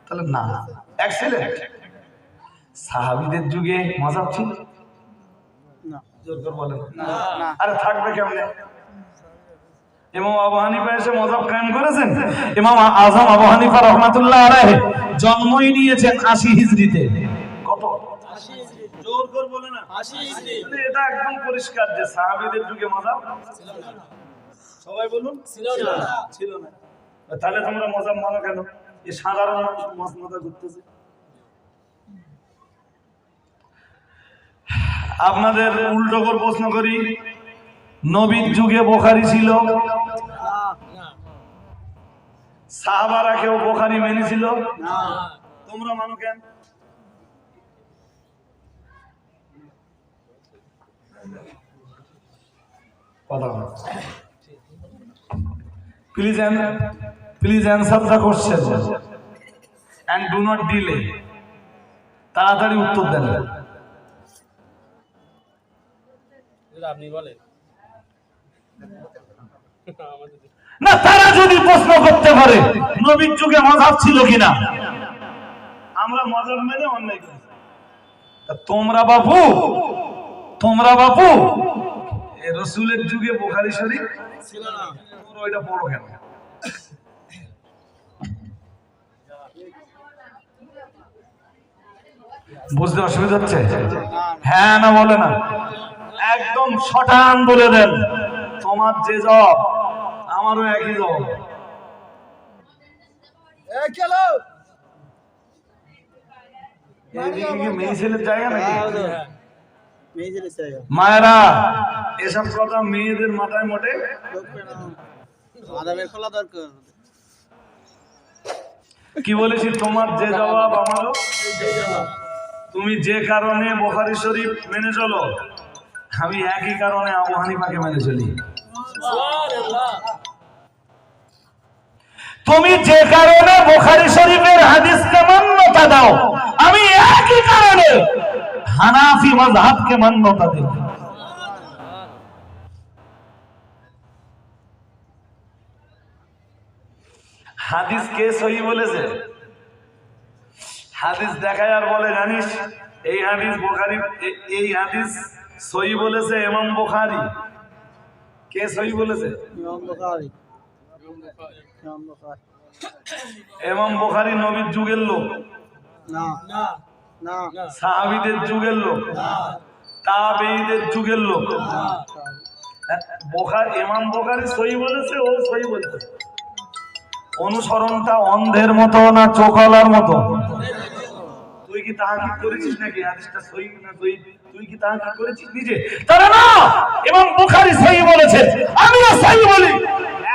তাহলে না, এক্সিলেন্ট। সাহাবীদের যুগে মাযহাব ছিল না জোর করে বলেন না না। আরে থাকবে কেমনে? ইমাম আবু হানিফা এসে মাযহাব কায়েম করেছেন। ইমাম আযম আবু হানিফা রাহমাতুল্লাহ আলাইহি জন্মই নিয়েছেন 80 হিজরিতে। কত? 80 হিজরি। জোর করে বলে না 80 হিজরি। এটা একদম পরিষ্কার যে সাহাবীদের যুগে মাযহাব ছিল না। সবাই বলুন ছিল না, ছিল না। তাহলে তোমরা মাযহাব মানো কেন? এই সাধারণ মানুষ মাথা ঘুরতেছে। আপনাদের উল্টো করে প্রশ্ন করি, নবীর যুগে বুখারী ছিল? সাহাবারা কেউ বুখারী মেনেছিল? না। তোমরা মানো কেন? কথা বলো। Please answer the question and do not delay. তাড়াতাড়ি উত্তর দেন। আপনি বলেন না, তারা যদি প্রশ্ন করতে পারে নবীর যুগে মাযহাব ছিল কিনা, আমরা মাযহাব মেনে অন্যায় করি। তোমরা বাপু এই রাসূলের যুগে বুখারী শরীফ ছিল না। তোমরা ওইটা পড়ো কেন? বুঝতে অসুবিধা হচ্ছে? হ্যাঁ না বলে না, একদম শটান বলে দেন। তোমার যে জবাব আমারও একই জবাব। এই চলো। এদিকে কি মেয়ে ছেলের জায়গা নাকি? মেয়েদের চাই মায়েরা এসব কথা মেয়েদের মাথায় মোটে আদাবের খোলা দরকার। কি বলেছি তোমার যে জবাব আমারও। তুমি যে কারণে বুখারী শরীফ মেনে চলো, আমি একই কারণে আবু হানিফাকে মেনে চলি। তুমি যে কারণে বুখারী শরীফের হাদিসকে মান্যতা দাও, আমি একই কারণে হানাফি মাযহাবকে মান্যতা দিই। হাদিস কে সহিহ বলেছে? হাদিস দেখায় আর বলে জানিস এই হাদিস বুখারী, এই হাদিস সহিহ বলেছে ইমাম বুখারী। কে সহিহ বলেছে? ইমাম বুখারী। ইমাম বুখারী। ইমাম বুখারী নবীর যুগের লোক না না না, সাহাবীদের যুগের লোক, তাবেঈদের যুগের লোক। ইমাম বুখারী সহিহ বলেছে, ও সহিহ বলেছে। অনুসরণটা অন্ধের মতো না চোখওয়ালার মতো? তুই কি তাহকিক করেছিস নাকি হাদিসটা সহিহ না সহিহ? তুই কি তাহকিক করেছিস নিজে? তারা না, ইমাম বুখারী সহিহ বলেছেন, আমিও সহিহ বলি।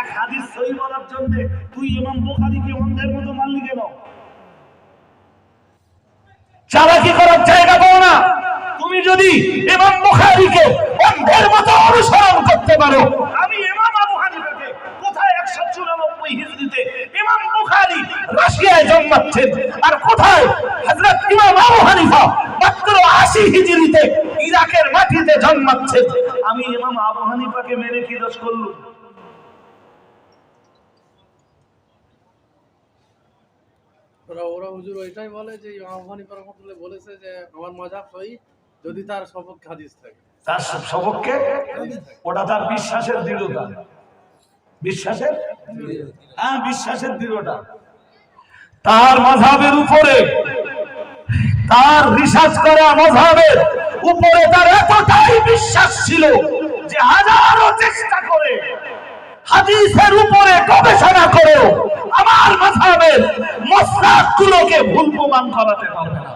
এক হাদিস সহিহ বলার জন্য তুই ইমাম বুখারীকে অন্ধের মতো মানলি কেন? চালাকি করার জায়গা পাও না। তুমি যদি ইমাম বুখারীকে অন্ধের মতো অনুসরণ করতে পারো, আমি ইমাম আবু হানিফাকে কোথায় 194 হিজরিতে ইমাম বুখারী রাশিয়ায় জন্মাচ্ছেন, আর কোথায় হযরত ইমাম আবু হানিফা মাত্র 80 হিজরিতে ইরাকের মাটিতে জন্মাচ্ছেন, আমি ইমাম আবু হানিফাকে মেনে কি দোষ করলাম? ওরা হুজুর ওইটাই বলে যে ইমাম হানিফা রাহমাতুল্লাহ বলেছে যে আমার মাযহাব সহিহ যদি তার সপক্ষে হাদিস থাকে। তার সপক্ষে ওটা তার বিশ্বাসের দৃঢ়তা, বিশ্বাসের বিশ্বাসের দৃঢ়তা। তার মাযহাবের উপরে, তার রিসার্চ করা মাযহাবের উপরে তার এতটাই বিশ্বাস ছিল যে হাজারো চেষ্টা করে হাদিসের উপরে গবেষণা করে আমার মাযহাবের মাসলাকগুলোকে ভুল প্রমাণ করাতে পারবে না।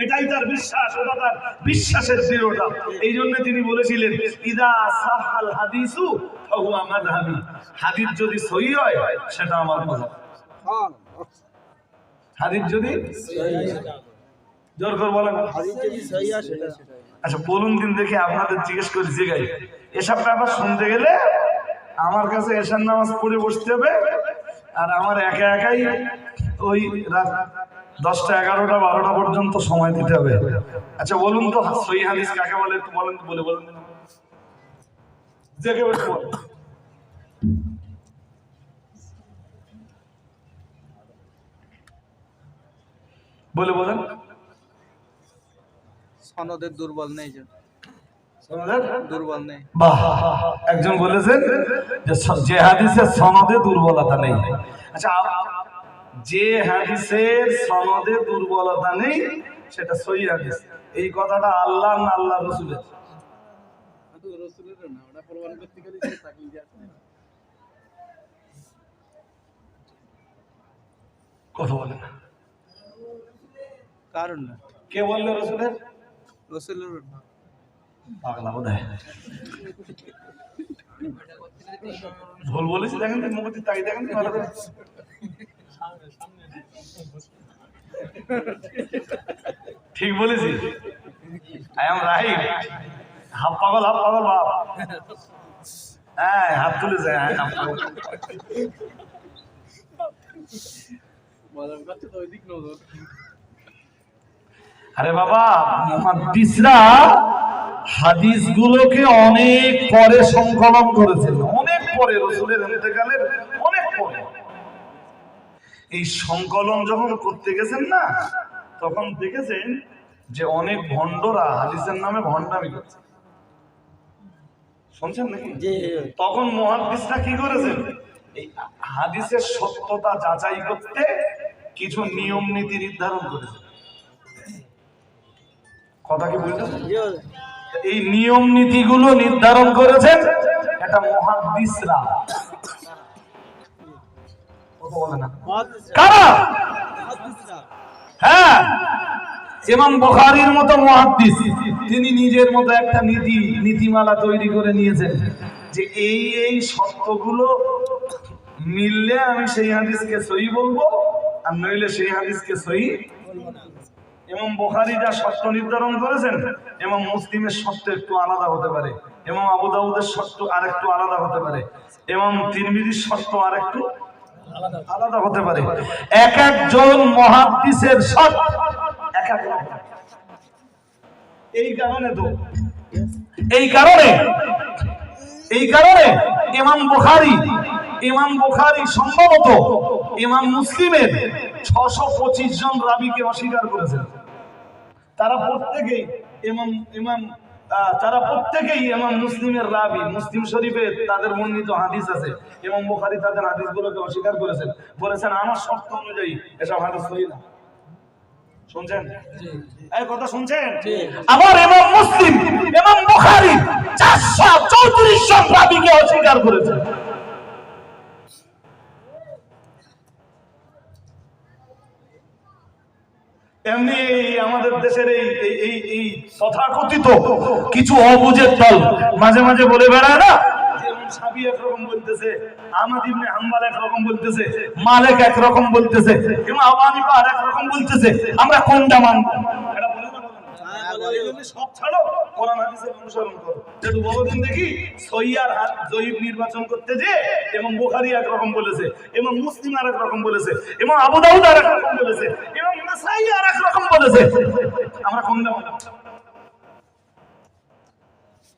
এটাই তার বিশ্বাস, ওটা তার বিশ্বাসের দৃঢ়তা। এই জন্য তিনি বলেছিলেন ইদা সাহাল হাদিসু ফাহুয়া মাযহাবি, হাদিস যদি সহিহ হয় সেটা আমার মাযহাব। হাদিস যদি জোর করে বলেন, হাদিস যদি সহিহ হয় সেটা। আচ্ছা বলুন দিন দেখি, আপনাদের জিজ্ঞেস করে জিগাই, এসব ব্যাপার শুনতে গেলে আমার কাছে এশার নামাজ পড়ে বসতে হবে, আর আমার একা একাই ওই রাত 10টা 11টা 12টা পর্যন্ত সময় দিতে হবে। আচ্ছা বলুন তো সহিহ হাদিস কাকে বলে, একটু বলেন তো, বলে বলেন জেগে বসে বলেন। বলে বলেন। সনদের দুর্বল নেই, দুর্বল নেই। বাহ, একজন বলেছেন যে হাদিসের সনদে দুর্বলতা নেই। আচ্ছা, যে হাদিসের সনদে দুর্বলতা নেই সেটা সহিহ হাদিস, এই কথাটা আল্লাহ না আল্লাহ রাসূলের? রাসূলের না, ওটা প্রমাণ করতে গেলে তাকলিদ আছে। কথা বলে না, কারণ না, কে বললে রাসূলের? রাসূলের না। পাগলা বোধহয় ভুল বলেছি। দেখেন তো মুখে তাই দেখেন তো ভালো করে। ঠিক বলেছি? I am right? হাফ পাগল বাপ। হ্যাঁ, হাত তুলে যায়। হাফ পাগল। মাযহাব কাছে তো ওইদিক নজর। আরে বাবা, মুহাদ্দিসরা হাদিসগুলোকে অনেক পরে সংকলন করেছেন, অনেক পরে, রাসূলের ইন্তেকালের অনেক পরে। এই সংকলন যখন করতে গেছেন না, তখন দেখেছেন যে অনেক ভণ্ডরা হাদিসের নামে ভণ্ডামি করছে। শুনছেন নাকি? তখন মুহাদ্দিসরা কি করেছেন? এই হাদিসের সত্যতা যাচাই করতে কিছু নিয়ম নীতি নির্ধারণ করেছেন। কথা কি বুঝলেন? এই নিয়ম নীতিগুলো নির্ধারণ করেছেন এটা মুহাদ্দিসরা। কথা বলে না কারা? হ্যাঁ, ইমাম বুখারীর মতো মুহাদ্দিস তিনি নিজের মতো একটা নীতিমালা তৈরি করে নিয়েছেন যে এই শর্তগুলো মিললে আমি সেই হাদিসকে সহিহ বলবো, আর নইলে সেই হাদিসকে সহিহ বলবো না। ইমাম বুখারী যা শর্ত নির্ধারণ করেছেন, ইমাম মুসলিমের শর্ত একটু আলাদা হতে পারে, ইমাম আবু দাউদের শর্ত আরেকটু আলাদা হতে পারে, ইমাম তিরমিজির শর্ত আরেকটু আলাদা হতে পারে। এক একজন মুহাদ্দিসের শর্ত এক এক রকম। এই কারণে ইমাম বুখারী সম্ভবত ইমাম মুসলিমের 625 জন রাবীকে অস্বীকার করেছেন। তারা প্রত্যেকেই ইমাম মুসলিমের রাবী। মুসলিম শরীফে তাদের বর্ণিত হাদিস আছে, ইমাম বুখারী তাদের হাদিসগুলোকে অস্বীকার করেছেন, বলেছেন আমার শর্ত অনুযায়ী এসব হাদিস সহিহ না। শুনছেন? এই কথা শুনছেন? আবার ইমাম মুসলিম ইমাম বুখারী 434 জন রাবীকে অস্বীকার করেছেন। এমনি আমাদের দেশের এই তথাকথিত কিছু অবুঝের দল মাঝে মাঝে বলে বেড়ায় না, সাবি একরকম বলতেছে, আহমদ ইবনে হাম্বল একরকম বলতেছে, মালিক একরকম বলতেছে, ইমাম আবু হানিফা একরকম বলতেছে, আমরা কোনটা মানব? এটা বলে না? সব ছাড়ো, কোরআন হাদিসের অনুসরণ করো। একটু বলদিন দেখি, সহিহ আর জয়ীফ নির্বাচন করতে যে ইমাম বুখারী একরকম বলেছে, ইমাম মুসলিম আর একরকম বলেছে, ইমাম আবু দাউদ আর একরকম বলেছে, ইমাম নাসাঈ আর একরকম বলেছে, আমরা কোনটা মানব?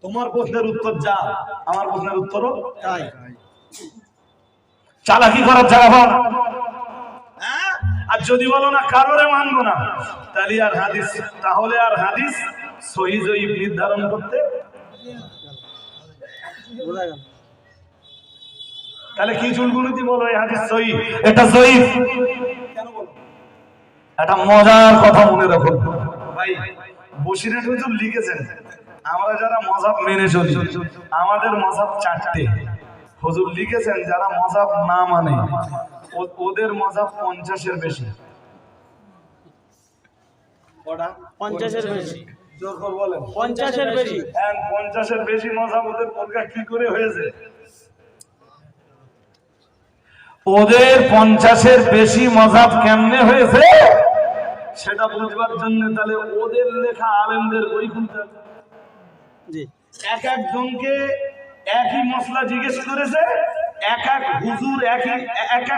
তোমার প্রশ্নের উত্তর যা, আমার প্রশ্নের উত্তরও তাই। চালাকি করার জায়গা পাও না। আর যদি বলো না কারোরে মানবো না, তাহলে আর হাদিস সহিহ জয়ীফ নির্ধারণ করতে তাহলে কি চুলগুলিতে বলো এই হাদিস সহিহ, এটা জয়ীফ কেন বলো? একটা মজার কথা মনে রাখো ভাই, বসিরহাট হুজুর লিখেছেন, আমরা যারা মাযহাব মেনে চলি, আমাদের মাযহাব 4টে। হুজুর লিখেছেন যারা মাযহাব না মানে ওদের মাযহাব 50-এর বেশি। কটা? 50-এর বেশি। জোর করে বলেন। 50-এর বেশি। হ্যাঁ, 50-এর বেশি মাযহাব ওদের পরগা কি করে হয়েছে? ওদের 50-এর বেশি মাযহাব কেমনে হয়েছে সেটা বুঝবার জন্য তাহলে ওদের লেখা আলেমদের বই খুলতে হবে। এক একজনকে একই মশলা জিজ্ঞেস করেছে, এক এক হুজুর এক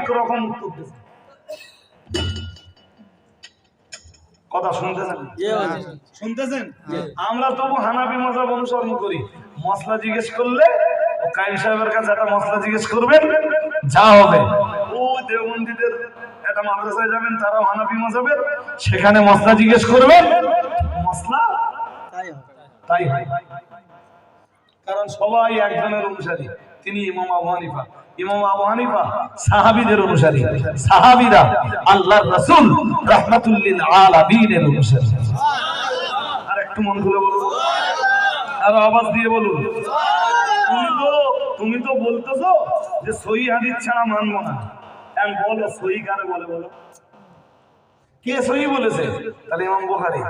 এক রকম উত্তর দিয়েছে। কথা শুনতেছেন? আমরা তবু হানাফি মাযহাব অনুসরণ করি। মশলা জিজ্ঞেস করলে ও কাইম সাহেবের কাছে একটা মশলা জিজ্ঞেস করবেন, যা হবে ও দেওবন্দীদের একটা মাদ্রাসায় যাবেন, তারাও হানাফি মাযহাবের, সেখানে মশলা জিজ্ঞেস করবেন, মশলা তাই হয়। কারণ সবাই একজনের অনুসারী, তিনি ইমাম আবু হানিফা। ইমাম আবু হানিফা সাহাবীদের অনুসারী, সাহাবীরা আল্লাহর রাসূল রাহমাতুল লিল আলামিনের অনুসারী। আর একটু মন খুলে বলুন, আর আওয়াজ দিয়ে বলুন। তুমি তো বলতেছো যে সহিহ হাদিস ছাড়া মানবো না, এখন বলো সহিহ কারে বলে? বলো কে সহিহ বলেছে? তাহলে ইমাম বুখারী।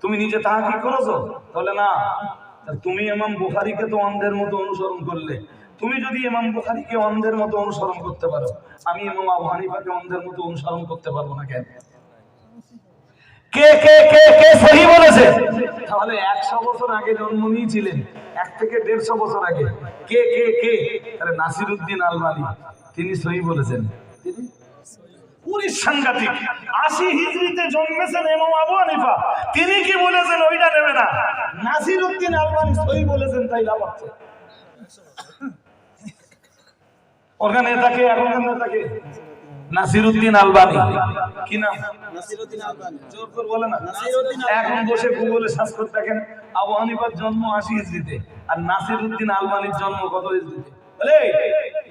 তুমি নিজে তাহকিক করেছো? তাহলে না, তুমি ইমাম বুখারীকে তো অন্ধের মতো অনুসরণ করলে। তুমি যদি ইমাম বুখারীকে অন্ধের মতো অনুসরণ করতে পারো, আমি ইমাম আবু হানিফাকে অন্ধের মতো অনুসরণ করতে পারবো না কেন? কে কে কে কে সহিহ বলেছে? তাহলে 100 বছর আগে জন্ম নিয়েছিলেন, 1 থেকে 150 বছর আগে। কে কে কে? আরে নাসিরউদ্দিন আলবানী, তিনি সহিহ বলেছেন। পুরি সাংঘাতিক। 80 হিজরিতে জন্মেছেন ইমাম আবু হানিফা, তিনি কি বলেছেন ওইটা নেবে না। নাসিরউদ্দিন আলবানী সহিহ বলেছেন, তাই লাভ আছে। ওখানে নেতাকে, এখনকার নেতাকে নাসিরউদ্দিন আলবানী। কি নাম? নাসিরউদ্দিন আলবানী। জোর করে বলে না। এখন বসে গুগলে সার্চ করে দেখেন, আবু হানিফার জন্ম 80 হিজরিতে, আর নাসিরউদ্দিন আলবানীর জন্ম কত হিজরিতে?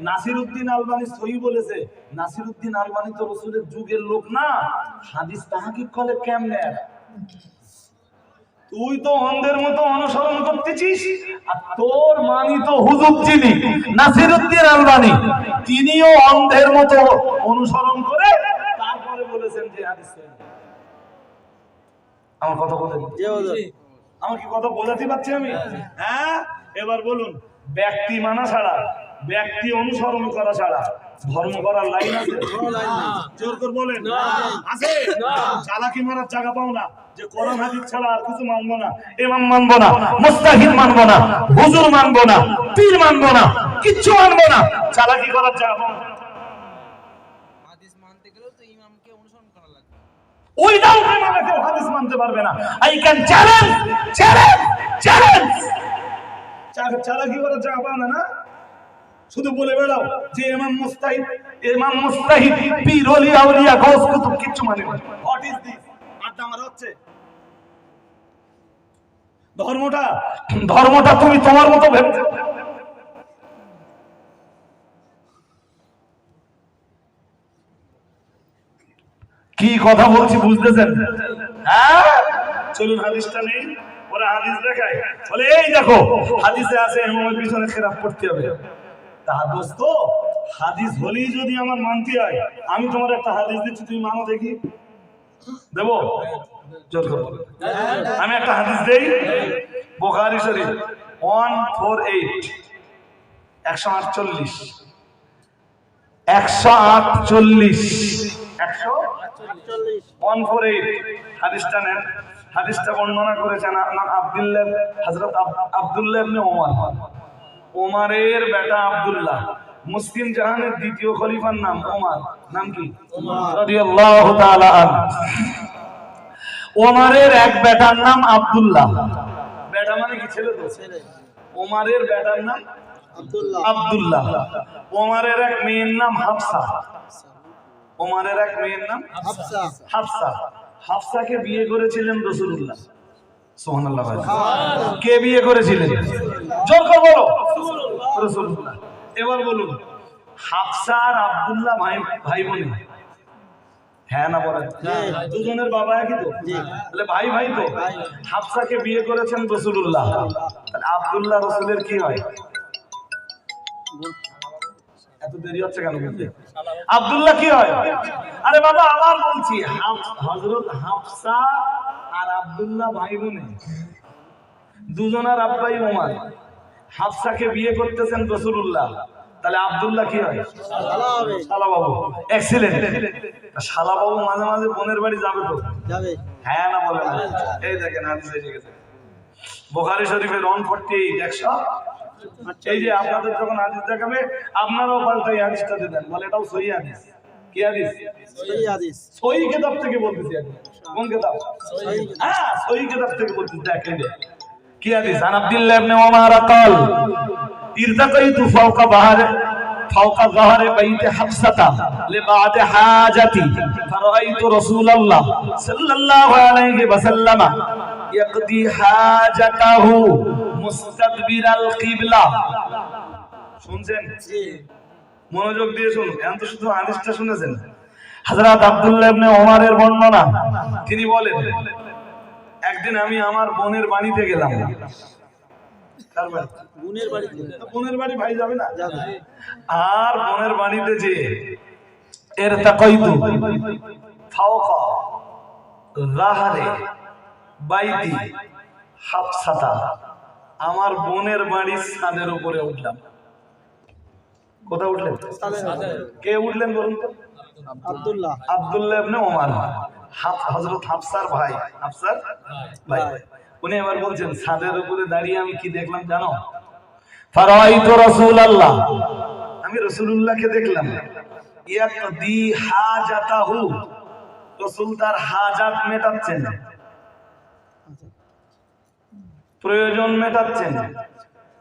নাসিরউদ্দিন আলবানী সহিহ বলেছে। নাসিরউদ্দিন আলবানী তো রাসূলের যুগের লোক না, হাদিস তাহকিক করে কেমনে? তুই তো অন্ধের মতো অনুসরণ করতেছিস, আর তোর মানি তো হুজুর যিনি নাসিরউদ্দিন আলবানী, তিনিও অন্ধের মতো অনুসরণ করে তারপরে বলেছেন যে হাদিস সহিহ। আমার কথা বলেন, জি হুজুর। আমার কি কথা বোঝাতে পারছি আমি? হ্যাঁ, এবার বলুন, ব্যক্তি মানা ছাড়া, ব্যক্তি অনুসরণ করা ছাড়া ধর্ম করার লাইন আছে? জোর করে বলেন, আছে? চালাকি মারার জায়গা পাও না যে কোরআন হাদিস ছাড়া আর কিছু মানবো না, ইমাম মানবো না, মুস্তাহিদ মানবো না, হুজুর মানবো না, পীর মানবো না, কিচ্ছু মানবো না, চালাকি করার জায়গা পাও না। হাদিস মানতে গেলেও তো ইমামকে অনুসরণ করা লাগবে। উইদাউট ইমামে কেউ হাদিস মানতে পারবে না। I can challenge, challenge, challenge. চালাকি করার জায়গা পাও না, না? শুধু বলে বেড়াও যে ইমাম মুস্তাহিদ, পীর ওলি আউলিয়া গাউস কুতুব কিচ্ছু মানে না। What is this? আড্ডা মারা হচ্ছে। ধর্মটা তুমি তোমার মতো ভেবেছো। কি কথা বলছি বুঝতেছেন? হ্যাঁ, চলুন হাদিসটা নেই, ওরা হাদিস দেখায়, বলে এই দেখো হাদিসে আছে ইমামের পিছনে খেলাফ করতে হবে। তা দোস্ত, হাদিস হলেই যদি আমার মানতে হয়, আমি তোমার একটা হাদিস দিচ্ছি, তুমি মানো দেখি। দেবো? জোর করে বলো। আমি একটা হাদিস দেই, বুখারী শরীফ 148, 148, 148 হাদিসটা নেন। হাদিসটা বর্ণনা করেছেন হযরত আব্দুল্লাহ ইবনে ওমর। ওমরের বেটা আব্দুল্লাহ, মুসলিম জাহানের দ্বিতীয় খলিফার নাম ওমর। নাম কি? রাদিয়াল্লাহু তাআলা আনহু। ওমরের এক বেটার নাম আব্দুল্লাহ। বেটা মানে কি? ছেলে তো। ওমরের বেটার নাম আব্দুল্লাহ। ওমরের এক মেয়ের নাম হাফসা। ওমরের এক মেয়ের নাম হাফসা। হাফসাকে বিয়ে করেছিলেন রাসূলুল্লাহ। সুবহানাল্লাহ। কে বিয়ে করেছিলেন? জোর করে বলো। রাসূলুল্লাহ। এবার বলুন, হাফসা আর আব্দুল্লাহ ভাই বোন? হ্যাঁ না বলেন? দুজনের বাবা একই তো, তাহলে ভাই ভাই তো। হাফসাকে বিয়ে করেছেন রাসূলুল্লাহ, তাহলে আব্দুল্লাহ রাসূলের কি হয়? এত দেরি হচ্ছে কেন বলতে? আব্দুল্লাহ কি হয়? আরে বাবা আবার বলছি, হযরত হাফসা আর আব্দুল্লাহ ভাই বোন, দুজনের আব্বাই ওমর। হাফসাকে বিয়ে করতেছেন রাসূলুল্লাহ, তাহলে আব্দুল্লাহ কি হয়? শালা বাবু। এক্সিলেন্ট। শালা বাবু মাঝে মাঝে বোনের বাড়ি যাবে তো? যাবে। হ্যাঁ না বলে? এই দেখেন হাদিস এসে গেছে বুখারী শরীফের 148, 100। এই যে আপনাদের যখন হাদিস দেখাবে, আপনারাও পাল্টা এই হাদিসটা দেন, বলে এটাও সহিহ হাদিস। কি হাদিস? সহিহ হাদিস। সহিহ কিতাব থেকে বলতেছি আমি। কোন কিতাব? হ্যাঁ, সহিহ কিতাব থেকে বলতেছি। দেখেন কি হাদিস। আন আব্দুল্লাহ ইবনে ওমর قال ارتقيت فوق ظهر بيت حفصة لبعض حاجتي فرأيت رسول الله صلى الله عليه وسلم يقضي حاجته مستدبر القبلة। শুনছেন? মনোযোগ দিয়ে শুনুন, এখন তো শুধু হাদিসটা শুনেছেন। হযরত আব্দুল্লাহ ইবনে ওমরের বর্ণনা, তিনি বলেন একদিন আমি আমার বোনের বাড়িতে গেলাম। কার বাড়ি? বোনের বাড়িতে। বোনের বাড়ি ভাই যাবে না? যাবে। আর বোনের বাড়িতে যে ইরতাকাইতু ফাওকা যাহরি বাইতি হাফসাতা, আমার বোনের বাড়ির ছাদের উপরে উঠলাম। কোথায় উঠলেন? কে উঠলেন বলুন তো? আব্দুল্লাহ। আব্দুল্লাহ ইবনে ওমর, হযরত হাফসার ভাই। হাফসার ভাই। উনি এবার বলছেন, ছাদের উপরে দাঁড়িয়ে আমি কি দেখলাম জানো? ফারাইতু রাসূলুল্লাহ, আমি রাসূলুল্লাহকে দেখলাম। ইয়াকদি হাজাতাহু, রাসূল তার হাজাত মেটাচ্ছেন, প্রয়োজন মেটাচ্ছেন।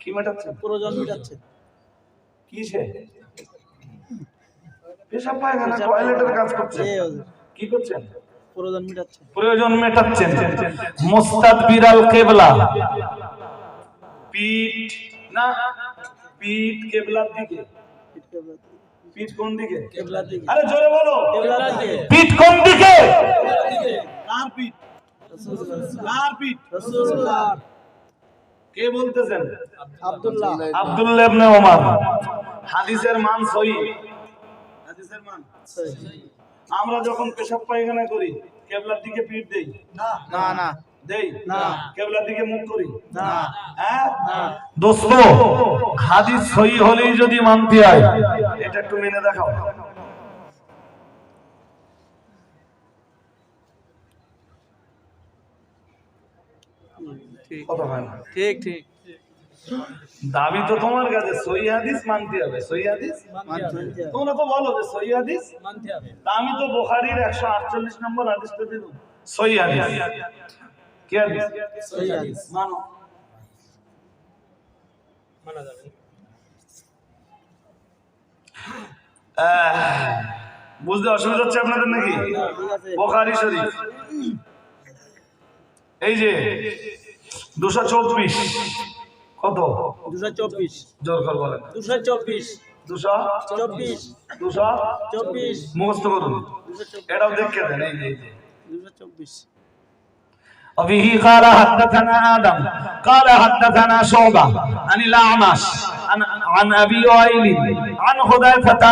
কি মেটাচ্ছেন? প্রয়োজন মেটাচ্ছে। কিসে? পেশাব পায়খানা টয়লেটের কাজ করছেন। কি করছেন? প্রয়োজন মেটাচ্ছে। প্রয়োজন মেটাচ্ছেন। মুস্তাদবিরাল কিবলা, পিঠ না, পিঠ কিবলার দিকে। পিঠ কোন দিকে? কিবলার দিকে। আরে জোরে বলো। কিবলার দিকে। পিঠ কোন দিকে? কার পিঠ? কার পিঠ? রাসূলুল্লাহ। কে বলতেছেন? আব্দুল্লাহ। আব্দুল্লাহ ইবনে ওমর। হাদিসের মান সহিহ। হাদিসের মান সহিহ। আমরা যখন পেশাব পায়খানা করি কেবলার দিকে পিঠ দেই? না না দেই না। কেবলার দিকে মুখ করি? না হ্যাঁ না। দোস্ত, হাদিস সহি হলেই যদি মানতে হয়, এটা একটু মেনে দেখাও। ঠিক কথা হয় না। ঠিক ঠিক দাবি তো তোমার কাছে সহি হাদিস মানতে হবে। সহি হাদিস মানতে হবে। তোমরা তো বলো যে সহি হাদিস মানতে হবে। তা আমি তো বুখারীর 148 নম্বর হাদিসটা দিলাম সহি হাদিস। কি হাদিস? সহি হাদিস। মানো। মানা যাবে। বুঝতে অসুবিধা হচ্ছে আপনাদের নাকি? ঠিক আছে। বুখারী শরীফ এই যে 224 কত? 224 জোর করে বলেন। 224 224 24 মুখস্থ করুন। 224 এটাও দেখে দেন। এই যে 224 وبه قال حدثنا آدم قال حدثنا شعبة عن الأعمش عن أبي وائل عن حذيفة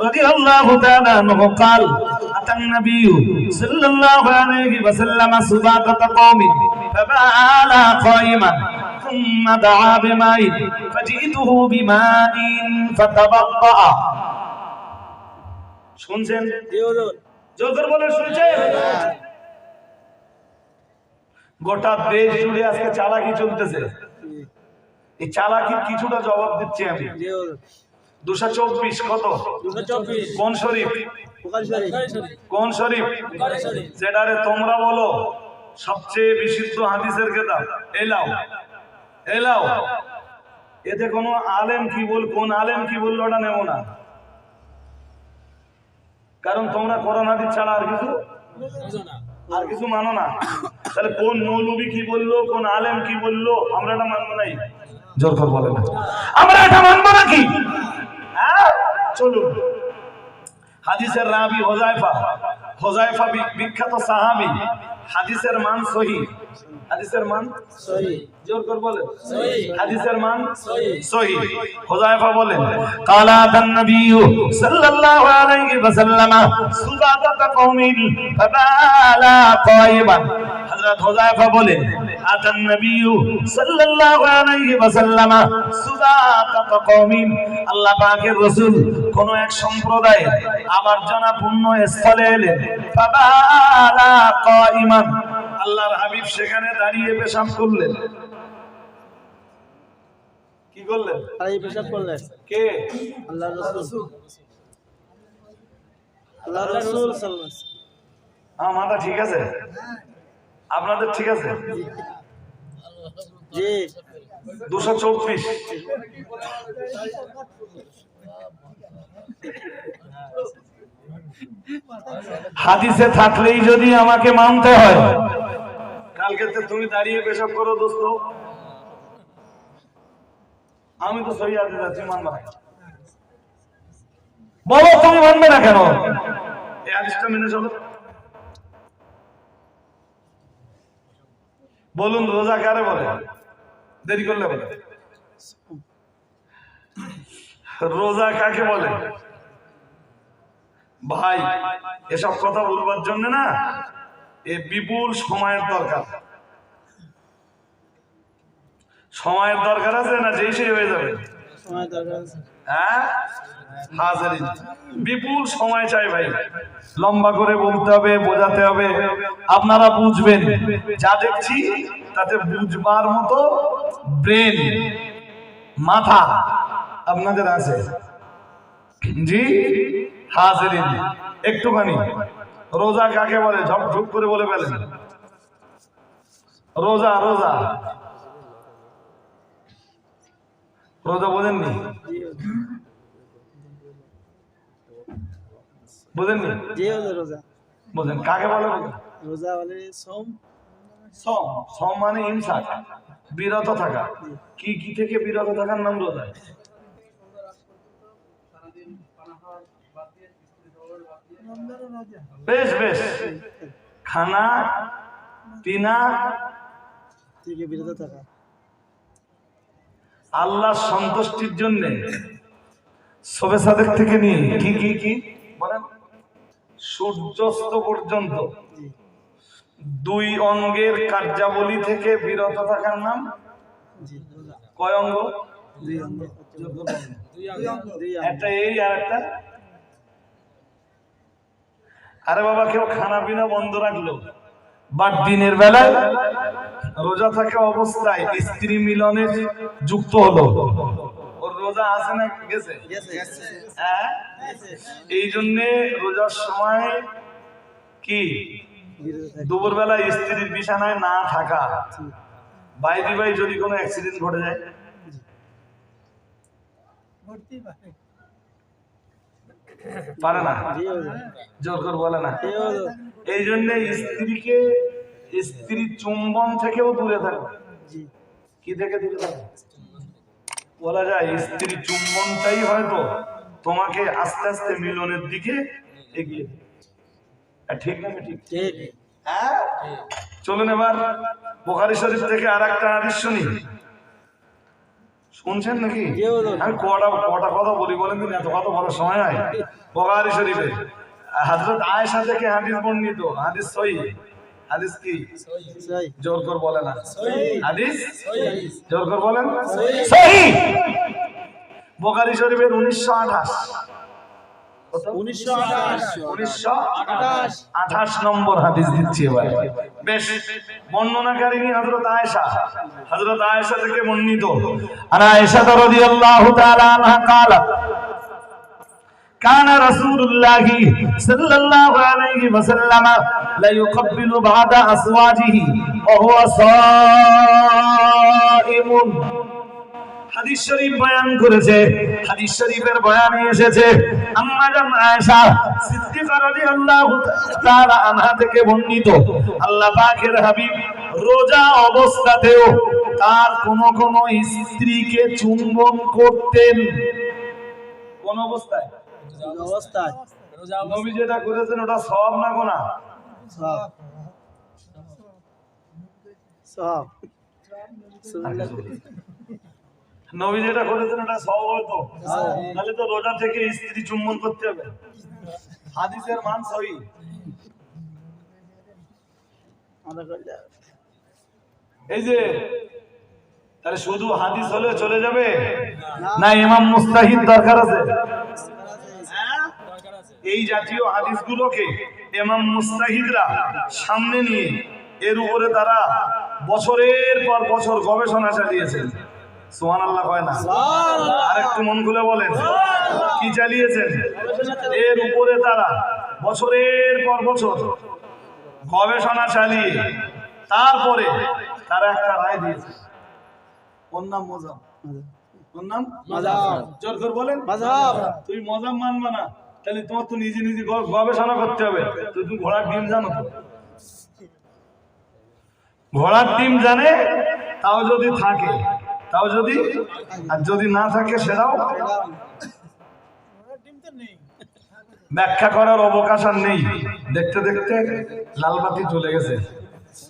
رضي الله تعالى عنه قال أتى النبي صلى الله عليه وسلم سباطة قوم فبال قائما ثم دعا بماء فجئته بماء فتوضأ শুনছেন? জোর করে বলেন শুনছেন? গোটা দেশ জুড়ে আজকে চালাকি চলতেছে। এই চালাকির কিছুটা জবাব দিচ্ছি আমি। 224 কত? 224 কোন শরীফ? বুখারী শরীফ। কোন শরীফ? বুখারী শরীফ। যেটারে তোমরা বলো সবচেয়ে বিশুদ্ধ হাদিসের কিতাব। এলাও এলাও, এতে কোনো আলেম কি বল, কোন আলেম কি বললো ওটা নেব না, কারণ তোমরা কোরআন হাদিস ছাড়া আর কিছু মানো না। তাহলে কোন মৌলবী কি বললো, কোন আলেম কি বললো, আমরা এটা মানবো নাই? জোর করে বলে না আমরা এটা মানবো নাকি? হ্যাঁ চলুন। হাদিসের রাবি হোজাইফা বিখ্যাত সাহাবী। হাদিসের মান সহিহ। হাদিসের মান সহি। জোর করে বলেন সহি। হাদিসের মান সহি। সহিহ। হোজাইফা বলেন কালা আতান নবী সাল্লাল্লাহু আলাইহি ওয়াসাল্লাম সুবাতাত কওমিন ফাবালা কায়িবান। হযরত হোজাইফা বলেন আতান নবী সাল্লাল্লাহু আলাইহি ওয়াসাল্লাম সুবাতাত কওমিন, আল্লাহ পাকের রাসূল কোন এক সম্প্রদায় আবর্জনা পূর্ণ স্থলে এলেন। ফাবালা কায়িমান, আল্লাহর হাবিব সেখানে দাঁড়িয়ে পেশাব করলেন। কি করলেন? আর এই পেশাব করলেন কে? আল্লাহর রাসূল। আল্লাহর রাসূল সাল্লাল্লাহু আলাইহি ওয়াসাল্লাম। মাথা ঠিক আছে? আপনাদের ঠিক আছে? জি 224 হাদিসে থাকলেই যদি আমাকে মানতে হয়, কালকে তো তুমি দাঁড়িয়ে পেশাব করো দোস্ত, আমি তো সহি হাদিস আছি, মানবা না? বলো তুমি মানবে না কেন? এই হাদিসটা মেনে চলো। বলুন রোজা কারে বলে? দেরি করলে বলে। রোজা কাকে বলে? ভাই এসব কথা বলবার জন্য না এ বিপুল সময়ের দরকার। সময়ের দরকার আছে না? যেই সেই হয়ে যাবে। সময় দরকার আছে। হ্যাঁ হাজারিন, বিপুল সময় চাই ভাই। লম্বা করে বলতে হবে, বোঝাতে হবে, আপনারা বুঝবেন। যা দেখছি তাতে বুঝবার মতো ব্রেন, মাথা আপনাদের আছে। জি হাজারিন, একটুখানি রোজা কাকে বলে ঝপঝপ করে বলে ফেলেন। রোজা রোজা রোজা বোঝেননি? বোঝেননি? জি হলো রোজা। বোঝেন কাকে বলে? রোজা বলে সোম। সম। সম মানে ইমসাক, বিরত থাকা। কি কি থেকে বিরত থাকার নাম রোজা। বেশ বেশ, খানা পিনা থেকে বিরত থাকা। আল্লাহ সন্তুষ্টির জন্য সবে সাদেক থেকে নিয়ে কি কি কি বলেন সূর্যাস্ত পর্যন্ত দুই অঙ্গের কার্যাবলী থেকে বিরত থাকার নাম জি রোজা কয় অঙ্গ? দুই অঙ্গ দুই একটা এই আর একটা, আরে বাবা কেউ খানা পিনা বন্ধ রাখলো বাট দিনের বেলায় রোজা থাকা অবস্থায় স্ত্রী মিলনে যুক্ত হলো, ওর রোজা আছে না গেছে? হ্যাঁ, এই জন্যে রোজার সময় কি দুপুর বেলায় স্ত্রীর বিছানায় না থাকা, বাইরে বাই যদি কোনো অ্যাক্সিডেন্ট ঘটে যায় পারে না, জোর করে বলে না। এই জন্য স্ত্রীকে স্ত্রীর চুম্বন থেকেও দূরে থাকবে। কি থেকে দূরে থাকবে? বলা যায় স্ত্রীর চুম্বনটাই হয়তো তোমাকে আস্তে আস্তে মিলনের দিকে এগিয়ে দেবে। ঠিক না? ঠিক। হ্যাঁ, চলুন এবার বুখারী শরীফ থেকে আর একটা হাদিস শুনি। শুনছেন নাকি? আমি কটা কথা বলি বলেন দিন, এত কথা বলার সময় হয়? বুখারী শরীফে হযরত আয়েশা থেকে হাদিস বর্ণিত, হাদিস সহিহ। হাদিস কি? জোর করে বলে না হাদিস, জোর করে বলেন সহিহ। বুখারী শরীফের 1928 নম্বর হাদিস দিচ্ছি এবার। বেশ, বর্ণনাকারিনী হযরত আয়েশা। হযরত আয়েশা থেকে বর্ণিত, আনা আয়েশা রাদিয়াল্লাহু তাআলা আনহা قالت كان رسول الله صلى الله عليه وسلم لا يقبل بعض أزواجه وهو صائم। হাদিস শরীফ বয়ান করেছে, হাদিস শরীফের বয়ানে এসেছে আম্মা জান আয়েশা সিদ্দিকা রাদিয়াল্লাহু তাআলা আনহা থেকে বর্ণিত, আল্লাহ পাকের হাবিব রোজা অবস্থাতেও তার কোন কোন স্ত্রীকে চুম্বন করতেন। কোন অবস্থায়? অবস্থায় নবী যেটা করেছেন ওটা সওয়াব না গুনাহ? সওয়াব। নবী যেটা করেছেন ওটা সওয়াব হতো, তাহলে তো রোজা থেকে স্ত্রী চুম্বন করতে হবে। হাদিসের মান সহিহ। এই যে তাহলে শুধু হাদিস হলে চলে যাবে না, ইমাম মুস্তাহিদ দরকার আছে। এই জাতীয় হাদিসগুলোকে ইমাম মুস্তাহিদরা সামনে নিয়ে এর উপরে তারা বছরের পর বছর গবেষণা চালিয়েছেন। সুবহানাল্লাহ কয় না? আরেকটু মন খুলে বলেন, কি চালিয়েছেন? এর উপরে তারা বছরের পর বছর গবেষণা চালিয়ে তারপরে তারা একটা রায় দিয়েছে। ওর নাম মজাব। ওর নাম মাযহাব। জোর করে বলেন মাযহাব। তুমি মজাব মানবা না, তাহলে তোমার তো নিজে নিজে গবেষণা করতে হবে। তুমি ঘোড়ার ডিম জানো তো? ঘোড়ার ডিম জানে, তাও যদি থাকে, তাও যদি, আর যদি না থাকে সেটাও ব্যাখ্যা করার অবকাশ আর নেই। দেখতে দেখতে লালবাতি চলে গেছে।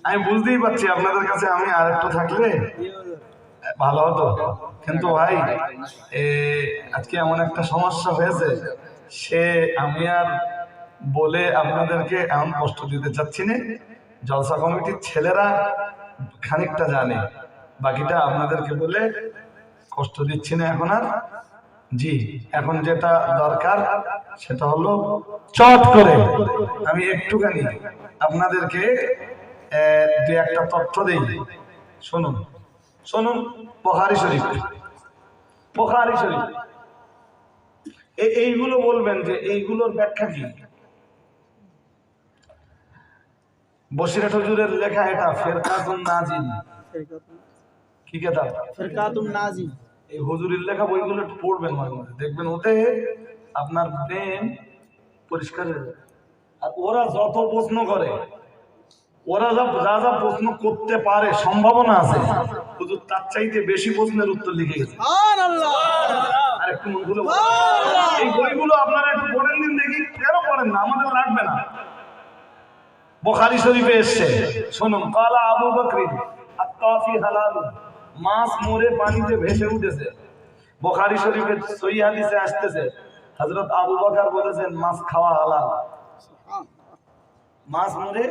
আমি বুঝতেই পারছি আপনাদের কাছে আমি আর একটু থাকলে ভালো হতো, কিন্তু ভাই আজকে এমন একটা সমস্যা হয়েছে, সে আমি আর বলে আপনাদেরকে এমন কষ্ট দিতে চাচ্ছি না। জলসা কমিটির ছেলেরা খানিকটা জানে, বাকিটা আপনাদেরকে বলে কষ্ট দিচ্ছি না এখন আর। জি, এখন যেটা দরকার সেটা হলো চট করে আমি একটুখানি আপনাদেরকে দুই একটা তথ্য দেই। শুনুন শুনুন, বুখারী শরীফ, বুখারী শরীফ, এইগুলো বলবেন যে এইগুলোর ব্যাখ্যা কি? বসিরহাট হুজুরের লেখা এটা ফেরকাতুন নাজিল। কি কিতাব? ফেরকাতুন নাজিল। এই হুজুরের লেখা বইগুলো একটু পড়বেন মাঝে মাঝে, দেখবেন ওতে আপনার ব্রেন পরিষ্কার হয়ে যাবে। আর ওরা যত প্রশ্ন করে, ওরা যা যা প্রশ্ন করতে পারে, সম্ভাবনা আছে, হুজুর তার চাইতে বেশি প্রশ্নের উত্তর লিখে গেছে। আর একটু মন খুলে বলুন, এই বইগুলো আপনারা একটু পড়েন দিন দেখি। কেন পড়েন না? আমাদের লাগবে না। বুখারী শরীফে এসেছে, শুনুন, কালা আবু বকর আত-তাফি হালাল, মাছ মরে পানিতে ভেসে উঠেছে। বুখারী শরীফের সহিহ হাদিসে আসতেছে হযরত আবু বকর বলেছেন মাছ খাওয়া হালাল। মাছ মরে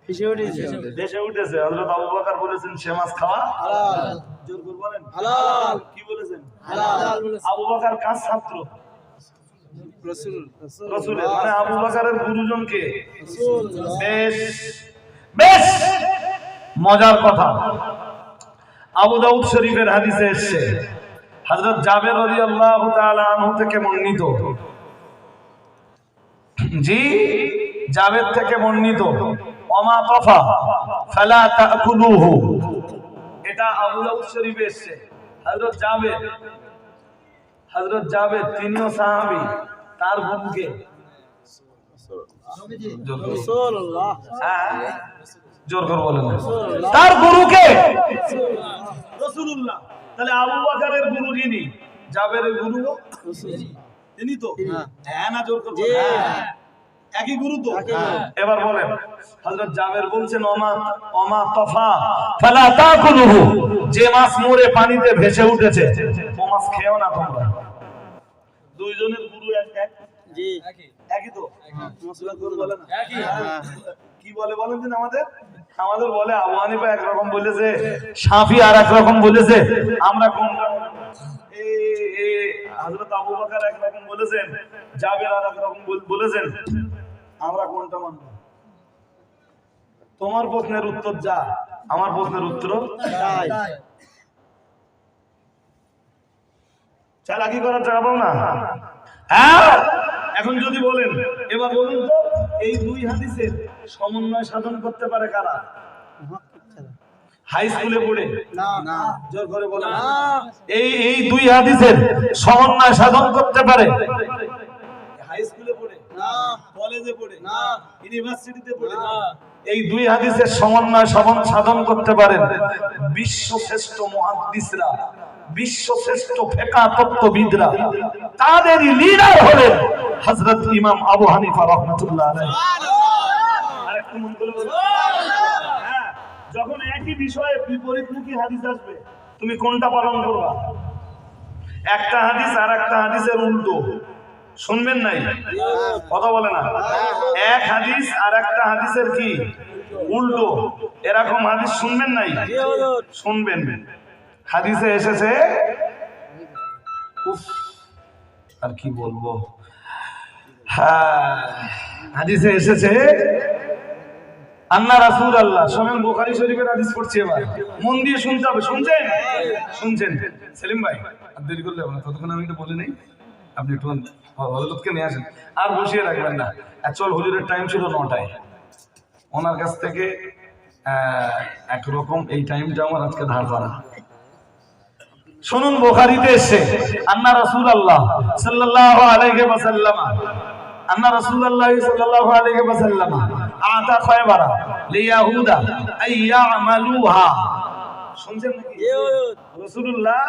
ভেসে উঠেছে দেশে উঠেছে। হযরত আবু বকর বলেছেন সে মাছ খাওয়া হালাল জোর করে বলেন হালাল কি বলেছেন? হালাল আবু বকর কার ছাত্র? রাসূল রাসূলের। মানে আবু বকরের গুরুজন কে? রাসূল বেশ বেশ মজার কথা। আবু দাউদ শরীফের হাদিসে এসেছে হযরত জাবের রাদিয়াল্লাহু তাআলা আনহু থেকে বর্ণিত, জি জাবের থেকে বর্ণিত, ওমা তাফা ফালা তাকুলুহু, এটা আবু দাউদ শরীফে এসেছে। হযরত জাবের তিনিও সাহাবী, তার গুরুকে রাসূলুল্লাহ জোর করে বলেন তার গুরুকে রাসূলুল্লাহ। তাহলে আবু বকরের গুরু যিনি, জাবেরের গুরু তিনি তো, হ্যাঁ না জোর করে বলেন? হ্যাঁ, একই গুরু তো। এবার বলেন হযরত জাবের বলছেন ওমা তাফা ফালা তাকুলুহু, যে মাছ মরে পানিতে ভেসে উঠেছে ও মাছ খেও না তোমরা। দুইজনের গুরু এক জি একই তো, মুসলিম গুরু বলে না একই? কি বলে বলেন দিন? আমাদের বলে আবু হানিফা একরকম বলেছে, শাফি আর একরকম বলেছে, আমরা কোনটা? হযরত আবু বকর একরকম বলেছেন, জাবের আর একরকম বলেছেন, আমরা কোনটা মানব? তোমার প্রশ্নের উত্তর যা, আমার প্রশ্নের উত্তর তাই চালাকি করার জায়গা পাও না। হ্যাঁ, এখন যদি বলেন, এবার বলুন তো এই দুই হাদিসের সমন্বয় সাধন করতে পারে কারা? হাই স্কুলে পড়ে না না জোর করে বলেন এই দুই হাদিসের সমন্বয় সাধন করতে পারে হাই স্কুলে পড়ে না কলেজে পড়ে না ইউনিভার্সিটিতে পড়ে না। এই দুই হাদিসের সমন্বয় সাধন করতে পারেন বিশ্বশ্রেষ্ঠ মুহাদ্দিসরা, বিশ্বশ্রেষ্ঠ ফিকহ তত্ত্ববিদরা। তাদেরই লিডার হলেন হযরত ইমাম আবু হানিফা রাহমাতুল্লাহ আলাইহি। আরেকটু মন করে বলুন, হ্যাঁ, যখন একই বিষয়ে বিপরীতমুখী হাদিস আসবে তুমি কোনটা পালন করবা? একটা হাদিস আর একটা হাদিসের উল্টো শুনবেন নাই? কথা বলে না। এক হাদিস আর একটা হাদিসের কি উল্টো, এরকম হাদিস শুনবেন নাই? শুনবেন। হাদিসে এসেছে, উফ আর কি বলবো, হ্যাঁ হাদিসে এসেছে আন্না রাসূলুল্লাহ, শুনেন বুখারী শরীফের হাদিস পড়ছি, এবার মন দিয়ে শুনতে হবে। শুনছেন সেলিম ভাই? আর দেরি করলে হবে না, ততক্ষণ আমি একটু বলে নেই, আপনি একটু হযরতকে নিয়ে আসেন, আর বসিয়ে রাখবেন না। অ্যাকচুয়াল হুজুরের টাইম ছিল 9টায়, ওনার কাছ থেকে একরকম এই টাইমটা আমার আজকে ধার করা। শুনুন বুখারীতে এসেছে আন্না রাসূলুল্লাহ সাল্লাল্লাহু আলাইহি ওয়াসাল্লাম, আন্না রাসূলুল্লাহ সাল্লাল্লাহু আলাইহি ওয়াসাল্লাম আতা খায়বারা লিয়াহুদা আইয়ামালুহা। শুনছেন নাকি? রাসূলুল্লাহ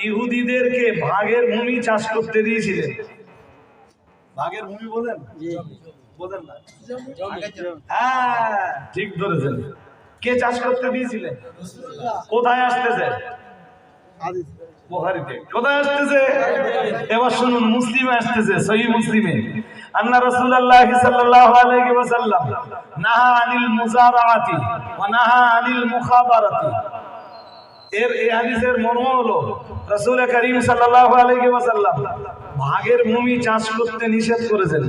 ইহুদিদেরকে ভাগের ভূমি চাষ করতে দিয়েছিলেন। ভাগের ভূমি বলেন? জি বলেন না? হ্যাঁ ঠিক ধরেছেন। কে চাষ করতে দিয়েছিলেন? কোথায় আসতেছে? হাদিস বুখারীতে। কোথায় আসতেছে? এবার শুনুন, মুসলিমে আসতেছে, সহিহ মুসলিমে। আন্না রাসূলুল্লাহ সাল্লাল্লাহু আলাইহি ওয়াসাল্লাম নাহা আনিল মুজারাআতি ওয়া নাহা আনিল মুখাবারাতি। এই হাদিসের মর্ম হলো রাসূল করিম সাল্লাল্লাহু আলাইহি ওয়াসাল্লাম ভাগের ভূমি চাষ করতে নিষেধ করেছেন।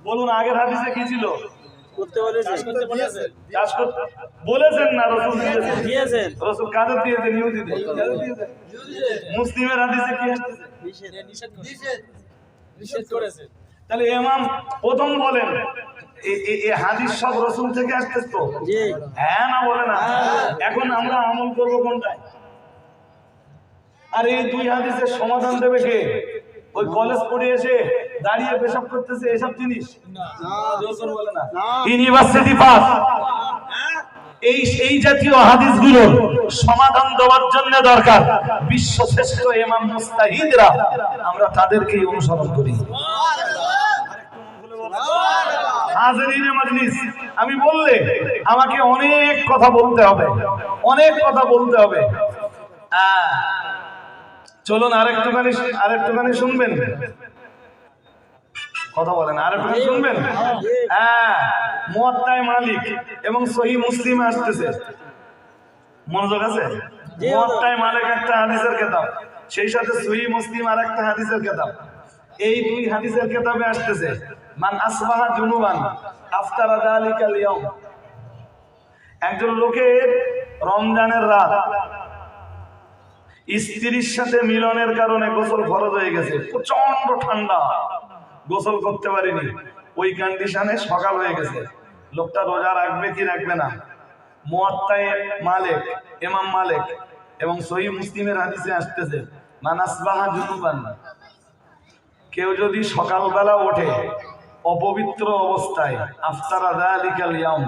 বলুন আগের হাদিসে কি ছিল? করতে বলেছেন চাষ করতে বলেছেন না, রাসূল দিয়েছেন রাসূল কাদের দিয়েছেন? ইহুদিদের। কাদের দিয়েছেন? মুসলিমের হাদিসে কি আসছে? নিষেধ করেছে। তাহলে ইমাম প্রথম বলেন এই হাদিস সব রাসূল থেকে আসছে তো? জি হ্যাঁ না বলে না? এখন আমরা আমল করব কোনটায়? আর এই দুই হাদিসের সমাধান দেবে কে? ওই কলেজ পড়ে এসে দাঁড়িয়ে পেশাব করতেছে এসব জিনিস না জোর করে বলে না, না ইউনিভার্সিটি পাস, এই জাতীয় হাদিসগুলোর সমাধান দেওয়ার জন্য দরকার বিশ্বশ্রেষ্ঠ ইমাম মুস্তাহিদরা, আমরা তাদেরকেই অনুসরণ করি। হাজিরিনে মাজলিস, আমি বললে আমাকে অনেক কথা বলতে হবে, অনেক কথা বলতে হবে। চলুন আরেকটুখানি শুনবেন, কথা বলেন, আরেকটুখানি শুনবেন। হ্যাঁ মুয়াত্তায়ে মালিক এবং সহিহ মুসলিমে আসতেছে, মনোযোগ আছে? মুয়াত্তায়ে মালিক একটা হাদিসের কিতাব, সেই সাথে সহিহ মুসলিম আর একটা হাদিসের কিতাব। এই দুই হাদিসের কিতাবে আসতেছে মান আসবাহা জুনুবান আফতারা যালিকাল ইয়াউম। একজন লোকের রমজানের রাত স্ত্রীর সাথে মিলনের কারণে গোসল ফরজ হয়ে গেছে, প্রচন্ড ঠান্ডা, গোসল করতে পারেনি, ওই কন্ডিশনে সকাল হয়ে গেছে। লোকটা রোজা রাখবে কি রাখবে না? মুয়াত্তায়ে মালিক, ইমাম মালিক এবং সহিহ মুসলিমের হাদিসে আসতেছে মান আসবাহা জুনুবান, কেউ যদি সকালবেলা ওঠে অপবিত্র অবস্থায়, আফতারা যালিকাল ইয়াউম,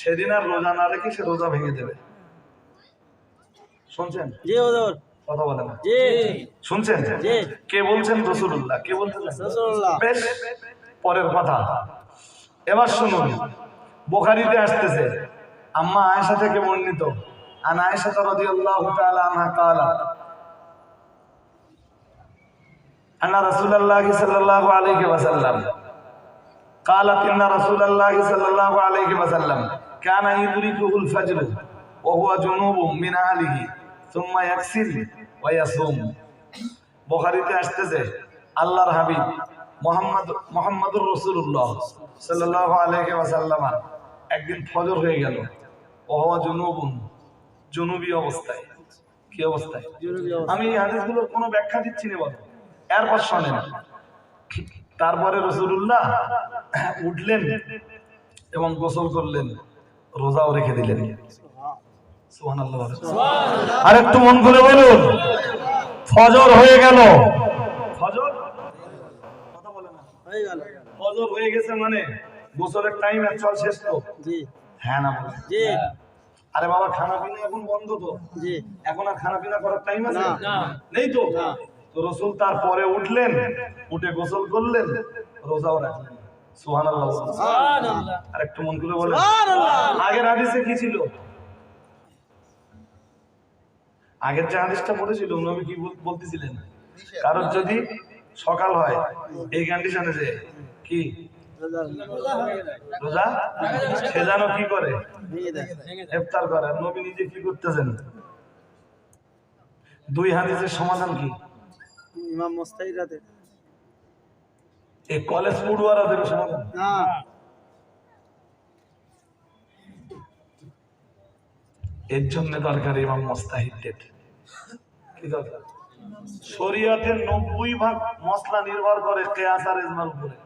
সেদিন আর রোজা না রেখে সে রোজা ভেঙে দেবে। শুনছেন? জি হুজুর। কথা বলেন না। জি শুনছেন? জি। কে বলছেন? রাসূলুল্লাহ। কে বলছেন? রাসূলুল্লাহ। বেশ, পরের কথা এবার শুনুন। বুখারীতে আসতেছে আম্মা আয়েশা থেকে বর্ণিত, আন আয়েশা রাদিয়াল্লাহু তাআলা আনহা قالت أن رسول الله صلى الله عليه وسلم قالت إن رسول الله صلى الله عليه وسلم كان يدركه الفجر وهو جنوب من أهله ثم يغسل ويصوم। বুখারীতে আসতেছে আল্লাহর হাবিব মুহাম্মদুর রাসূলুল্লাহ সাল্লাল্লাহু আলাইহি ওয়াসাল্লাম একদিন ফজর হয়ে গেল, ওয়া জুনুবুন, জুনুবী অবস্থায়। কি অবস্থায়? আমি এই হাদিসগুলোর কোনো ব্যাখ্যা দিচ্ছি না, বলো। এরপর শোনেন, তারপরে রাসূলুল্লাহ উঠলেন এবং গোসল করলেন, রোজাও রেখে দিলেন। সুবহানাল্লাহ। আর একটু মন খুলে বলুন, ফজর হয়ে গেল, ফজর কথা বলে না, হয়ে গেল। ফজর হয়ে গেছে মানে গোসলের টাইম চল শেষ তো। জি হ্যাঁ না বলে? জি। আরে বাবা, খানা পিনা এখন বন্ধ তো, জি। এখন আর খানা পিনা করার টাইম আছে? না। নেই তো। না। তো রাসূল তারপরে উঠলেন, উঠে গোসল করলেন, রোজাও রাখলেন। সুবহানাল্লাহ। সুবহানাল্লাহ। আর একটু মন খুলে বলেন, সুবহানাল্লাহ। আগের হাদিসে কি ছিল? আগের যে হাদিসটা পড়েছিল নবী কি বলতেছিলেন? কারণ যদি সকাল হয় এই কন্ডিশনে যে কি রোজা সে যেন কি করে? ইফতার করে। নবী নিজে কি করতেছেন? দুই হাদিসের সমাধান কি? ইমাম মুস্তাহিদের। এই কলেজ পড়ুয়ারাদের সমাধান না। এর জন্য দরকার ইমাম মুস্তাহিদের। কি দরকার? শরীয়তের 90% মসলা নির্ভর করে কিয়াস আর ইজমার উপরে।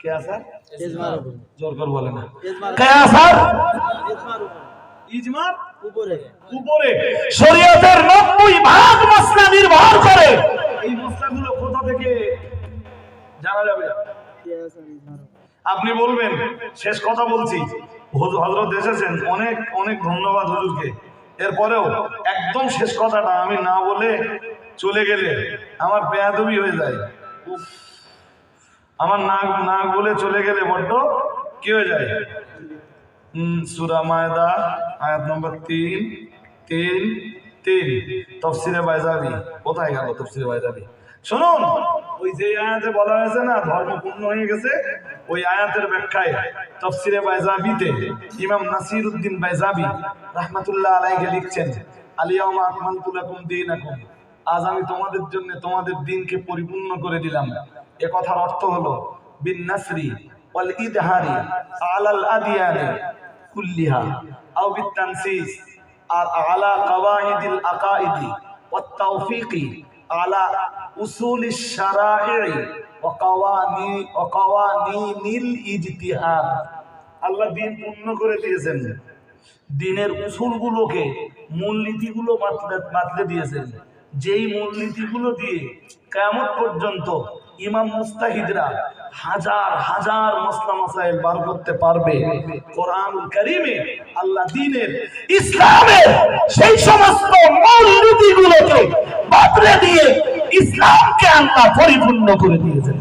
কিয়াস আর ইজমার উপরে। জোর করে বলে না। ইজমার। কিয়াস আর ইজমার উপরে। ইজমার উপরে। উপরে শরীয়তের 90% মসলা নির্ভর করে। এই মসলাগুলো কোথা থেকে জানা যাবে? কিয়াস আর ইজমার উপরে। আপনি বলবেন, শেষ কথা বলছি, হযরত এসেছেন, অনেক অনেক ধন্যবাদ হুজুরকে। এরপরেও একদম শেষ কথাটা আমি না বলে চলে গেলে আমার বেয়াদবি হয়ে যায়। উফ, আমার না বলে চলে গেলে বড্ড কি হয়ে যায়। সূরা মায়দা আয়াত নম্বর 3 তাফসীরে বাইজাবি। কোথায় গেল তাফসীরে বাইজাবি? শুনুন, ওই যে আয়াতে বলা হয়েছে না ধর্ম পূর্ণ হয়ে গেছে, ওই আয়াতের ব্যাখ্যায় তাফসীরে বাইজাবিতে ইমাম নাসিরউদ্দিন বাইজাবি রাহমাতুল্লাহ আলাইহি লিখছেন, আল-ইয়াউমা আকমালতু লাকুম দীনাকুম, আজ আমি তোমাদের জন্য তোমাদের দ্বীনকে পরিপূর্ণ করে দিলাম। এ কথার অর্থ হলো বিন নাসরি ওয়াল ইদহারি আলাল আদিয়ানি কুল্লিহা আও বিত তানসিস আর আলা কাওয়াইদিল আকাইদি ওয়াত তাওফীকি আলা উসুলিশ শারাঈ ওয়া কাওয়ানিনিল ইজতিহাদ। আল্লাহ দ্বীন পূর্ণ করে দিয়েছেন, দ্বীনের উসুলগুলোকে, মূলনীতিগুলো বাতলে দিয়েছেন, যেই মূলনীতিগুলো দিয়ে কিয়ামত পর্যন্ত ইমাম মুস্তাহিদরা হাজার হাজার মাসলা মাসাইল বার করতে পারবে। কোরআনুল কারীমে আল্লাহ দ্বীনের ইসলামের সেই সমস্ত মূলনীতিগুলোকে বাতলে দিয়ে ইসলামকে আল্লাহ পরিপূর্ণ করে দিয়েছেন।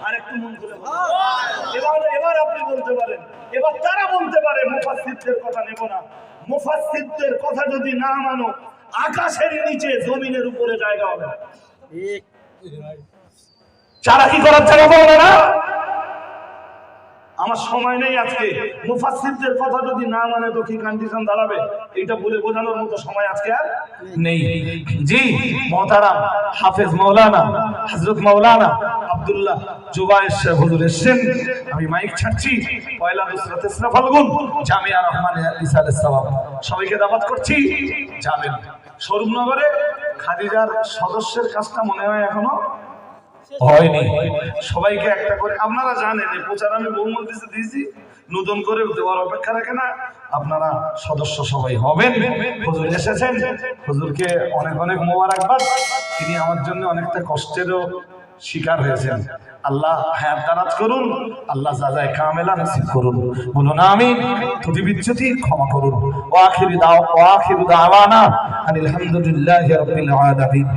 আরেকটু মন খুলে বলুন। এবার আপনি বলতে পারেন, এবার তারা বলতে পারে মুফাসসিরদের কথা নেব না। মুফাসসিরদের কথা যদি না মানো, আকাশের নিচে জমিনের উপরে জায়গা হবে না। ঠিক। চালাকি করার জায়গা পাবে না। আমার সময় নেই আজকে। মুফাসসিরদের কথা যদি না মানে তো কি কন্ডিশন দাঁড়াবে এটা বলে বোঝানোর মতো সময় আজকে আর নেই। জি মুহতারাম হাফেজ মাওলানা হযরত মাওলানা আব্দুল্লাহ জুবায়ের সাহেব হুজুর এসেছেন। আমি মাইক ছাড়ছি। পয়লা দুসরা তেসরা ফাল্গুন জামিয়া রহমানিয়া ইসালে সওয়াব সবাইকে দাওয়াত করছি যাবেন। স্বরূপনগরে খাদিজার সদস্যের কাজটা মনে হয় এখনো হয়নি। সবাইকে একটা করে আপনারা জানেন এই প্রচার আমি বহুমত দিয়েছি, নতুন করে দেওয়ার অপেক্ষা রাখে না। আপনারা সদস্য সবাই হবেন। হুজুর এসেছেন, হুজুরকে অনেক অনেক মোবারকবাদ। তিনি আমার জন্য অনেকটা কষ্টেরও শিকার হয়েছেন। আল্লাহ হায়াত দারাজ করুন, আল্লাহ জাযায়ে কামেলা নসিব করুন। বলুন আমিন। ত্রুটি বিচ্যুতি ক্ষমা করুন। ওয়া আখিরু দাওয়ানা আনিল হামদুলিল্লাহি রাব্বিল আলামিন।